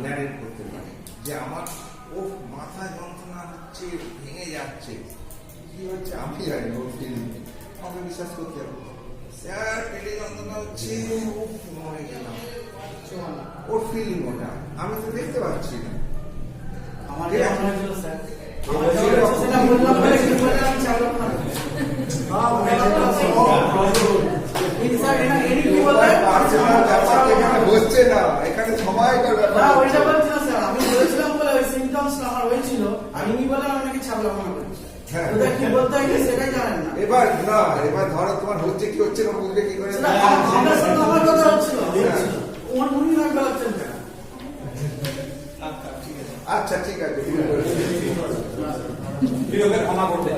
Speaker 1: ন্যারেট করতে পারে যে আমার ও মাথা যন্ত্রণা হচ্ছে, ভেঙে যাচ্ছে, কি হচ্ছে আমি জানি, ওর ফিলিং আমাকে বিশ্বাস করতে হবে। স্যার পেটে যন্ত্রণা হচ্ছে, মরে গেলাম, ওর ফিলিং ওটা, আমি তো দেখতে পাচ্ছি না।
Speaker 4: আমার
Speaker 1: ঠিক আছে?
Speaker 4: যেমন হয়েছিল স্যার, আমার যেমন হয়েছে সেটা বললাম বলে কি বলে আমি চালু না। কিন্তু স্যার এটা কি বলতে
Speaker 1: পারছে না, ব্যাপারটা এখানে হচ্ছে না, এখানে সময়টার ব্যাপার
Speaker 4: না,
Speaker 1: হচ্ছে।
Speaker 4: ওইটা বলছি না স্যার, আমি বলেছিলাম বলে ওই সিমটমসটা আমার হয়েছিল, আমি নি বলে আমাকে ছাগলা মনে করছি।
Speaker 1: হ্যাঁ।
Speaker 4: ওটা কি বলতে হয় সেটাই জানেন না।
Speaker 1: এবার না, এবার ধরো তোমার হচ্ছে কি হচ্ছে না বুঝলে কি করে?
Speaker 4: সেটা আমার সাথে আমার কথা হচ্ছিল, ওর মুনি লাগবে হচ্ছেন না।
Speaker 1: আচ্ছা ঠিক আছে, ভুল করেছি।
Speaker 2: বিরোধের ক্ষমা করতে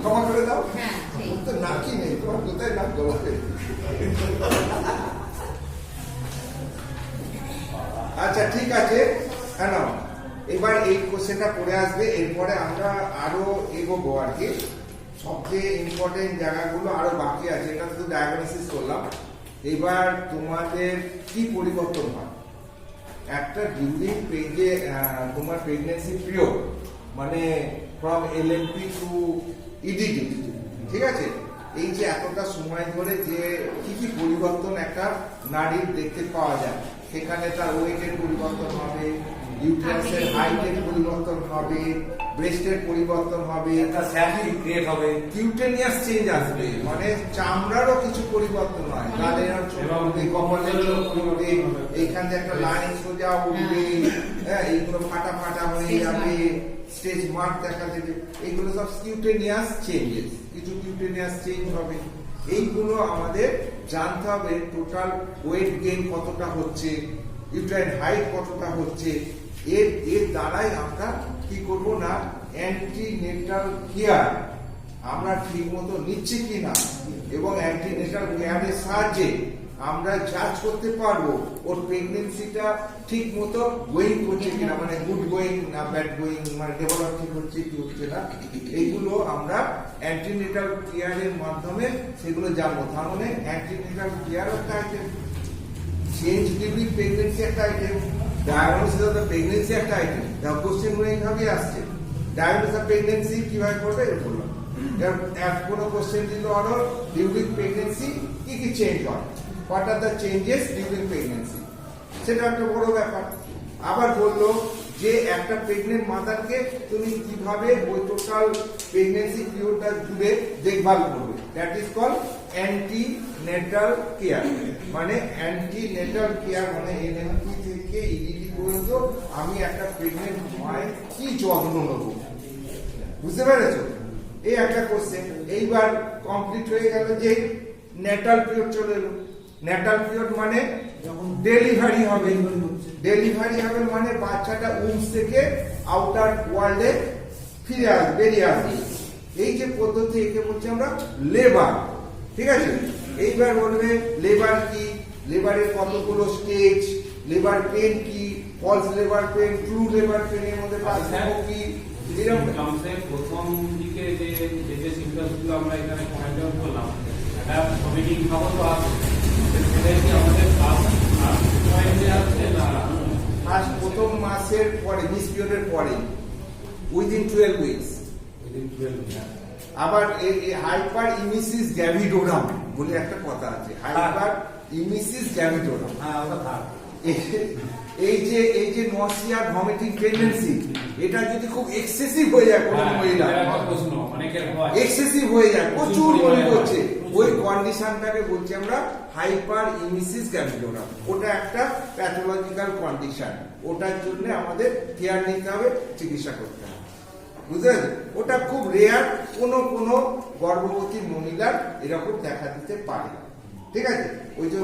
Speaker 1: ক্ষমা করে দাও।
Speaker 5: হ্যাঁ সেই
Speaker 1: তো নাকি নেই, তোমার কোথায় নাক গলাতে? আচ্ছা ঠিক আছে, হ্যাঁ নাও। এবার এই কোশ্চেনটা পড়ে আসবে, এরপরে আমরা আরো এগোবো আর কি। সবচেয়ে ইম্পর্টেন্ট জায়গাগুলো আরো বাকি আছে, এটা শুধু ডায়াগনোসিস করলাম। এবার তোমাদের কি পরিবর্তন হয় একটা ডিউরিং পেজে, তোমার প্রেগনেন্সি পিরিয়ড, মানে ফ্রম এলএমপি টু ইডিটি, ঠিক আছে? এই যে এতটা সময় ধরে যে কি কি পরিবর্তন একটা নারীর দেখতে পাওয়া যায়, সেখানে তার ওয়েটের পরিবর্তন হবে, ইউটেরাসের হাইটের পরিবর্তন হবে, ব্রেস্টের পরিবর্তন হবে,
Speaker 2: একটা স্যাপি ক্রিয়েট হবে,
Speaker 1: কিউটেনিয়াস চেঞ্জ আসবে, মানে চামড়ারও কিছু পরিবর্তন হয়, গালের চোখ উঠবে, কপালের চোখ উঠবে, এইখান থেকে একটা লাইন সোজা উঠবে, হ্যাঁ, এইগুলো ফাটা ফাটা হয়ে যাবে, স্টেজ মার্ক দেখা যাবে, এইগুলো সব কিউটেনিয়াস চেঞ্জেস। কিছু কিউটেনিয়াস চেঞ্জ হবে, এইগুলো আমাদের জানতে হবে। টোটাল ওয়েট গেইন কতটা হচ্ছে, ইউট্রাইন হাইট কতটা হচ্ছে, এর দ্বারাই আমরা কি করব না, অ্যান্টিনেটাল কেয়ার আমরা ঠিক মতো নিচ্ছি কিনা, এবং অ্যান্টিনেটাল কেয়ারের সাহায্যে আমরা জাজ করতে পারবো ওর প্রেগনেন্সিটা ঠিক মতো গোয়িং করছে কিনা, মানে গুড গোয়িং না ব্যাড গোয়িং, মানে ডেভেলপ ঠিক হচ্ছে কি হচ্ছে না। এইগুলো আমরা অ্যান্টিনেটাল কেয়ারের মাধ্যমে সেগুলো জানবো। তার মানে অ্যান্টিনেটাল কেয়ার একটা আইটেম, চেঞ্জ ডিউরিং প্রেগনেন্সি একটা item, diagnosis of the pregnancy একটা আইটেম। দেখো কোশ্চেন গুলো এইভাবে আসছে, ডায়াগনোসিস অফ প্রেগনেন্সি কিভাবে করবে এটা বললাম। কোনো কোশ্চেন দিল আরো ডিউরিং প্রেগনেন্সি কি কি চেঞ্জ হয়, what are the changes during pregnancy, সেটা একটা বড় ব্যাপার। আবার বললো যে একটা প্রেগনেন্ট মাদারকে তুমি কিভাবে ওই টোটাল প্রেগনেন্সি পিরিয়ডটা জুড়ে দেখভাল করবে, that is call anti Natal care. মানে অ্যান্টি নেটাল কেয়ার মানে এনএনপি থেকে ইডিটি পর্যন্ত আমি একটা প্রেগনেন্ট মায়ের কি যত্ন নেব, বুঝতে পেরেছো? এই একটা কোশ্চেন। এইবার কমপ্লিট হয়ে গেল যে নেটাল পিরিয়ড চলে এলো। নেটাল পিরিয়ড মানে ডেলিভারি হবে, ডেলিভারি হবে মানে বাচ্চাটা উমস থেকে আউটার ওয়ার্ল্ডে ফিরে আসবে, বেরিয়ে আসবে। এই যে পদ্ধতি, একে বলছি আমরা লেবার, ঠিক আছে? এইবার বলবে লেবার কি, লেবারের কতগুলো স্টেজ, লেবার পেন কি, false labour pain, true labour পেনের মধ্যে পার্থক্য কি, এরকম।
Speaker 3: প্রথম দিকে যে সিমটমস গুলো আমরা এখানে পয়েন্ট আউট করলাম, একটা ভমিটিং খাবার তো আছে, সেটাই কি আমাদের পয়েন্টে আছে না
Speaker 1: ফার্স্ট প্রথম মাসের পরে, মিস পিরিয়ডের পরে, উইদিন 12 উইকস। আবার হাইপার ইমিসিস গ্যাভিডোরাম বলে একটা কথা আছে, হাইপার ইমিসিস গ্যাভিডোরাম।
Speaker 2: হ্যাঁ ওটা থাক।
Speaker 1: এই যে নসিয়া ভমিটিং টেন্ডেন্সি, এটা যদি খুব এক্সেসিভ হয়ে যায় কোনো মহিলা,
Speaker 3: প্রশ্ন অনেকের হয়,
Speaker 1: এক্সেসিভ হয়ে যায়, প্রচুর বমি করছে, ওই কন্ডিশনটাকে বলছি আমরা হাইপার ইমিসিস গ্যাভিডোরাম। ওটা একটা প্যাথোলজিক্যাল কন্ডিশন, ওটার জন্য আমাদের কেয়ার নিতে হবে, চিকিৎসা করতে হবে, বুঝতে পারছেন? ওটা খুব রেয়ার, কোনো গর্ভবতী মহিলার এরকম দেখা দিতে পারে, ঠিক আছে? ওই যে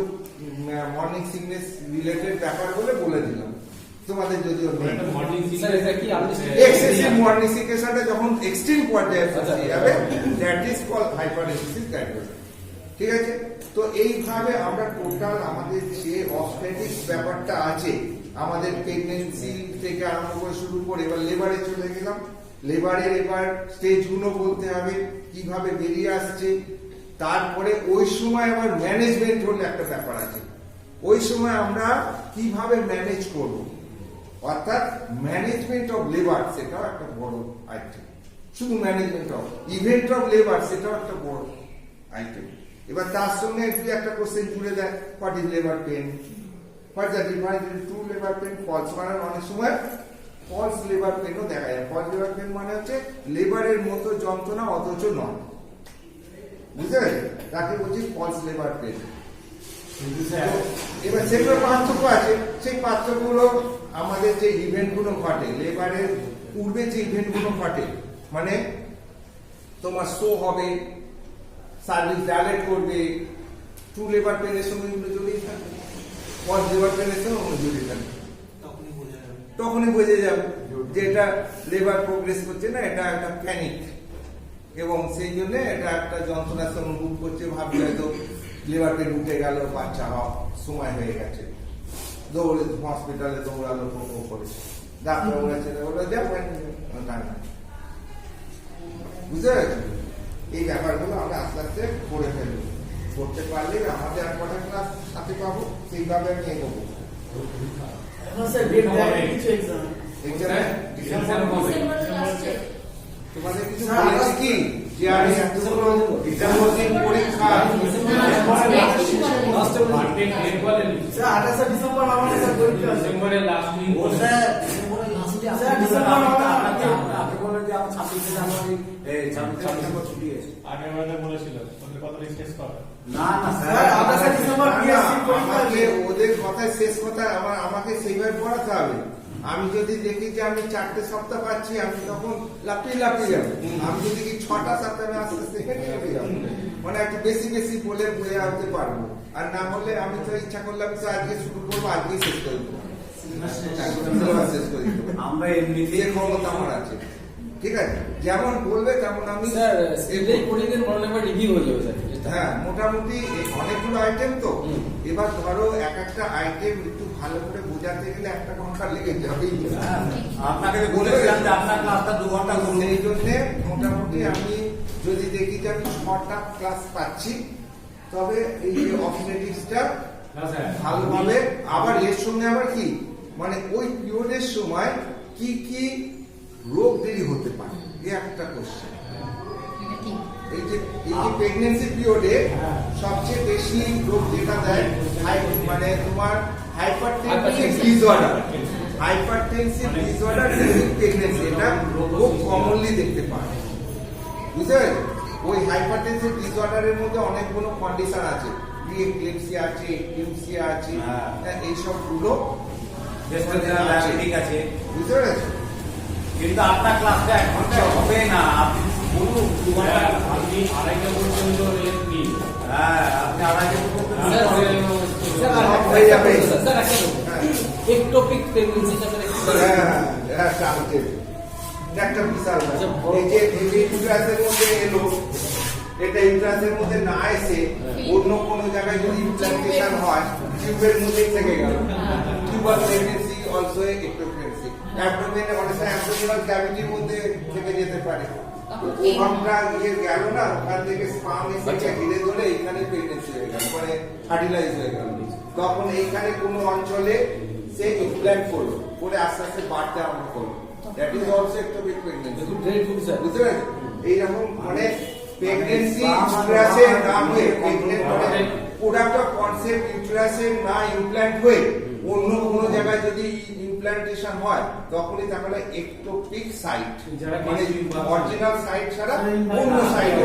Speaker 1: মর্নিং সিকনেস রিলেটেড ব্যাপার বলে দিলাম তোমাদের, যদিও
Speaker 3: মর্নিং সিকনেস কি আপনি
Speaker 1: এক্সেসিভ মর্নিং সিকনেসটা যখন এক্সট্রিম পর্যায়ে পৌঁছে যাবে, দ্যাট ইজ কল্ড হাইপারএক্সিস গ্যাভিডোরাম, ঠিক আছে? তো এইভাবে আমরা টোটাল আমাদের যে অবস্টেট্রিক্স ব্যাপারটা আছে আমাদের প্রেগনেন্সি থেকে আরম্ভ করে শুরু করে এবার লেবারে চলে গেলাম। লেবারের এবার স্টেজগুলো বলতে হবে কিভাবে বেরিয়ে আসছে, তারপরে ওই সময় আবার ম্যানেজমেন্ট হলে একটা ব্যাপার আছে, ওই সময় আমরা কিভাবে ম্যানেজ করব, অর্থাৎ ম্যানেজমেন্ট অফ লেবার সেটাও একটা বড় আইটেম। শুধু management of event of labour সেটাও একটা বড় আইটেম। এবার তার সঙ্গে একটু একটা কোশ্চেন জুড়ে দেয়, what is labour pain, what the difference between true labour pain, false. মানে অনেক সময় ফলস লেবার পেনও দেখা যায়। ফলস লেবার পেন মানে হচ্ছে লেবারের মতো যন্ত্রণা অথচ নয়, বুঝতে পেরেছি? তাকে বলছি ফলস লেবার পেন। এবার সেগুলো পার্থক্য আছে, সেই পার্থক্যগুলো আমাদের যে ইভেন্টগুলো ঘটে, লেবারের পূর্বে যে ইভেন্টগুলো ঘটে, মানে তোমার শো হবে, সার্ভিস ডাইলেট করবে, ট্রু লেবার পেনের সঙ্গে এগুলো জড়িয়ে থাকবে, ফলস লেবার পেনের সঙ্গে ওগুলো জড়িয়ে থাকবে। তখনই বোঝা যাবে যে এটা লেবার প্রোগ্রেস করছে না, এটা একটা প্যানিক, এবং সেই জন্য এটা একটা যন্ত্রণার সঙ্গে অনুভব করছে, ভাবছে হয়তো লেবার পেন উঠে গেল, বাচ্চা হওয়ার সময় হয়ে গেছে, দৌড়ে হসপিটালে দৌড়ালো, করে ডাক্তার বলেছে ওরা যা না, বুঝতে পেরেছি? এই ব্যাপারগুলো আমরা আস্তে আস্তে করে ফেলবো, করতে পারলে আমাদের আর কটা ক্লাস সাথে পাবো, সেইভাবে আমি এগোবো।
Speaker 4: এখন স্যার ডেট দেয় কিছু এক্সাম
Speaker 1: তোমাদের কিছু বলেছি কি যে আমি এতগুলো ডিসেম্বর দিন পরীক্ষা,
Speaker 4: স্যার 28 ডিসেম্বর আমাদের স্যার পরীক্ষা আছে।
Speaker 3: ডিসেম্বরের লাস্ট উইক
Speaker 2: ও স্যার ডিসেম্বরের লাস্টে
Speaker 4: স্যার, ডিসেম্বর
Speaker 2: আপনি বলেন যে আমার 26 জানুয়ারি 26 ডিসেম্বর ছুটি আছে।
Speaker 3: আগের বারে বলেছিল ওদের কত শেষ করে
Speaker 2: না না
Speaker 4: স্যার 28 ডিসেম্বর বিএসসি পরীক্ষা
Speaker 1: আমাকে
Speaker 4: আছে।
Speaker 1: ওদের কথায় শেষ কথা আমাকে সেইভাবে পড়াতে হবে। আমি যদি দেখি যে আমি 4টে সপ্তাহ পাচ্ছি, আমি তখন লাফিয়ে যাবো। আমি যদি দেখি 6টা সপ্তাহ আমি আস্তে আস্তে হেঁটে যাবো, মানে একটু বেশি বেশি বলে বয়ে আনতে পারবো। আর না হলে আমি তো ইচ্ছা করলাম যে আজকে শুরু করবো, আজকেই শেষ করে দেবো, শেষ করে দিতে পারবো।
Speaker 2: আমরা এমনিতে
Speaker 1: যে ক্ষমতা আমার আছে, ঠিক আছে? যেমন বলবে তেমন আমি
Speaker 6: স্যার স্কিলেই পড়ে দিন, মনে হয় রিভিউ হয়ে যাবে স্যার।
Speaker 1: হ্যাঁ, মোটামুটি অনেকগুলো আইটেম তো। এবার ধরো এক একটা আইটেম একটু ভালো করে বোঝাতে গেলে 1 ঘন্টা লেগে যাবে।
Speaker 2: আপনাকে যে বলেছিলাম যে আপনার ক্লাসটা 2 ঘন্টা করুন।
Speaker 1: সেই জন্য মোটামুটি আমি যদি দেখি যে আমি 6টা ক্লাস পাচ্ছি, তবে এই যে অপশনেটিভসটা
Speaker 3: না স্যার
Speaker 1: ভালোভাবে, আবার এর সঙ্গে আবার কি মানে ওই পিরিয়ডের সময় কি কি রোগ দেরি হতে পারে, এই একটা কোশ্চেন। এই যে প্রেগন্যান্সি পিরিয়ডে সবচেয়ে বেশি রোগ যেটা দেয়, মানে তোমার hypertensive disorder, hypertensive disorder during pregnancy, এটা খুব কমনলি দেখতে পায়, বুঝতে পেরেছো? ওই হাইপারটেনসিভ ডিসঅর্ডারের মধ্যে অনেকগুলো কন্ডিশন আছে, প্রিএক্লেমসিয়া আছে, এক্লেমসিয়া আছে, এই সবগুলো
Speaker 2: ঠিক আছে,
Speaker 1: বুঝতে পেরেছো?
Speaker 2: কিন্তু আপনার ক্লাসটা 1 ঘন্টা হবে না, আপনি বলুন 2 ঘন্টা।
Speaker 3: আপনি 2.5 পর্যন্ত রেস্ট নিন।
Speaker 2: হ্যাঁ, আপনি 2.5 পর্যন্ত
Speaker 1: হয়ে যাবে।
Speaker 6: স্যার একটোপিক প্রেগন্যান্সি স্যার
Speaker 1: একটা বিশাল এই যে ইউট্রাসের মধ্যে এলো, এটা ইউট্রাসের মধ্যে না এসে অন্য কোনো জায়গায় যদি ইমপ্লান্টেশন হয়, টিউবের মধ্যে থেকে গেল, টিউবার প্রেগন্যান্সি অলসো এক্টোপ্রেগন্যান্সি। অ্যাবডোমেনে অনেক সময় অ্যাবডোমিনাল ক্যাভিটির মধ্যে থেকে যেতে পারে, ওখানটা গেল না, ওখান থেকে স্পাম এসে ঘিরে ধরে এইখানে প্রেগন্যান্সি হয়ে গেল, মানে ফার্টিলাইজ হয়ে গেল। তখন এইখানে কোনো অঞ্চলে সে ইমপ্ল্যান্ট করলো, করে আস্তে আস্তে বাড়তে আরম্ভ করলো, that is also ectopic pregnancy. বুঝতে পেরেছেন? এইরকম মানে প্রেগন্যান্সি ইউট্রাসে না হয়ে, মানে প্রোডাক্ট অফ কনসেপ্ট ইউট্রাসে না ইমপ্ল্যান্ট হয়ে অন্য কোনো জায়গায় যদি ইমপ্ল্যান্টেশন হয়, তখনই তাহলে এক্টোপিক সাইট, মানে অরিজিনাল সাইট ছাড়া অন্য সাইট।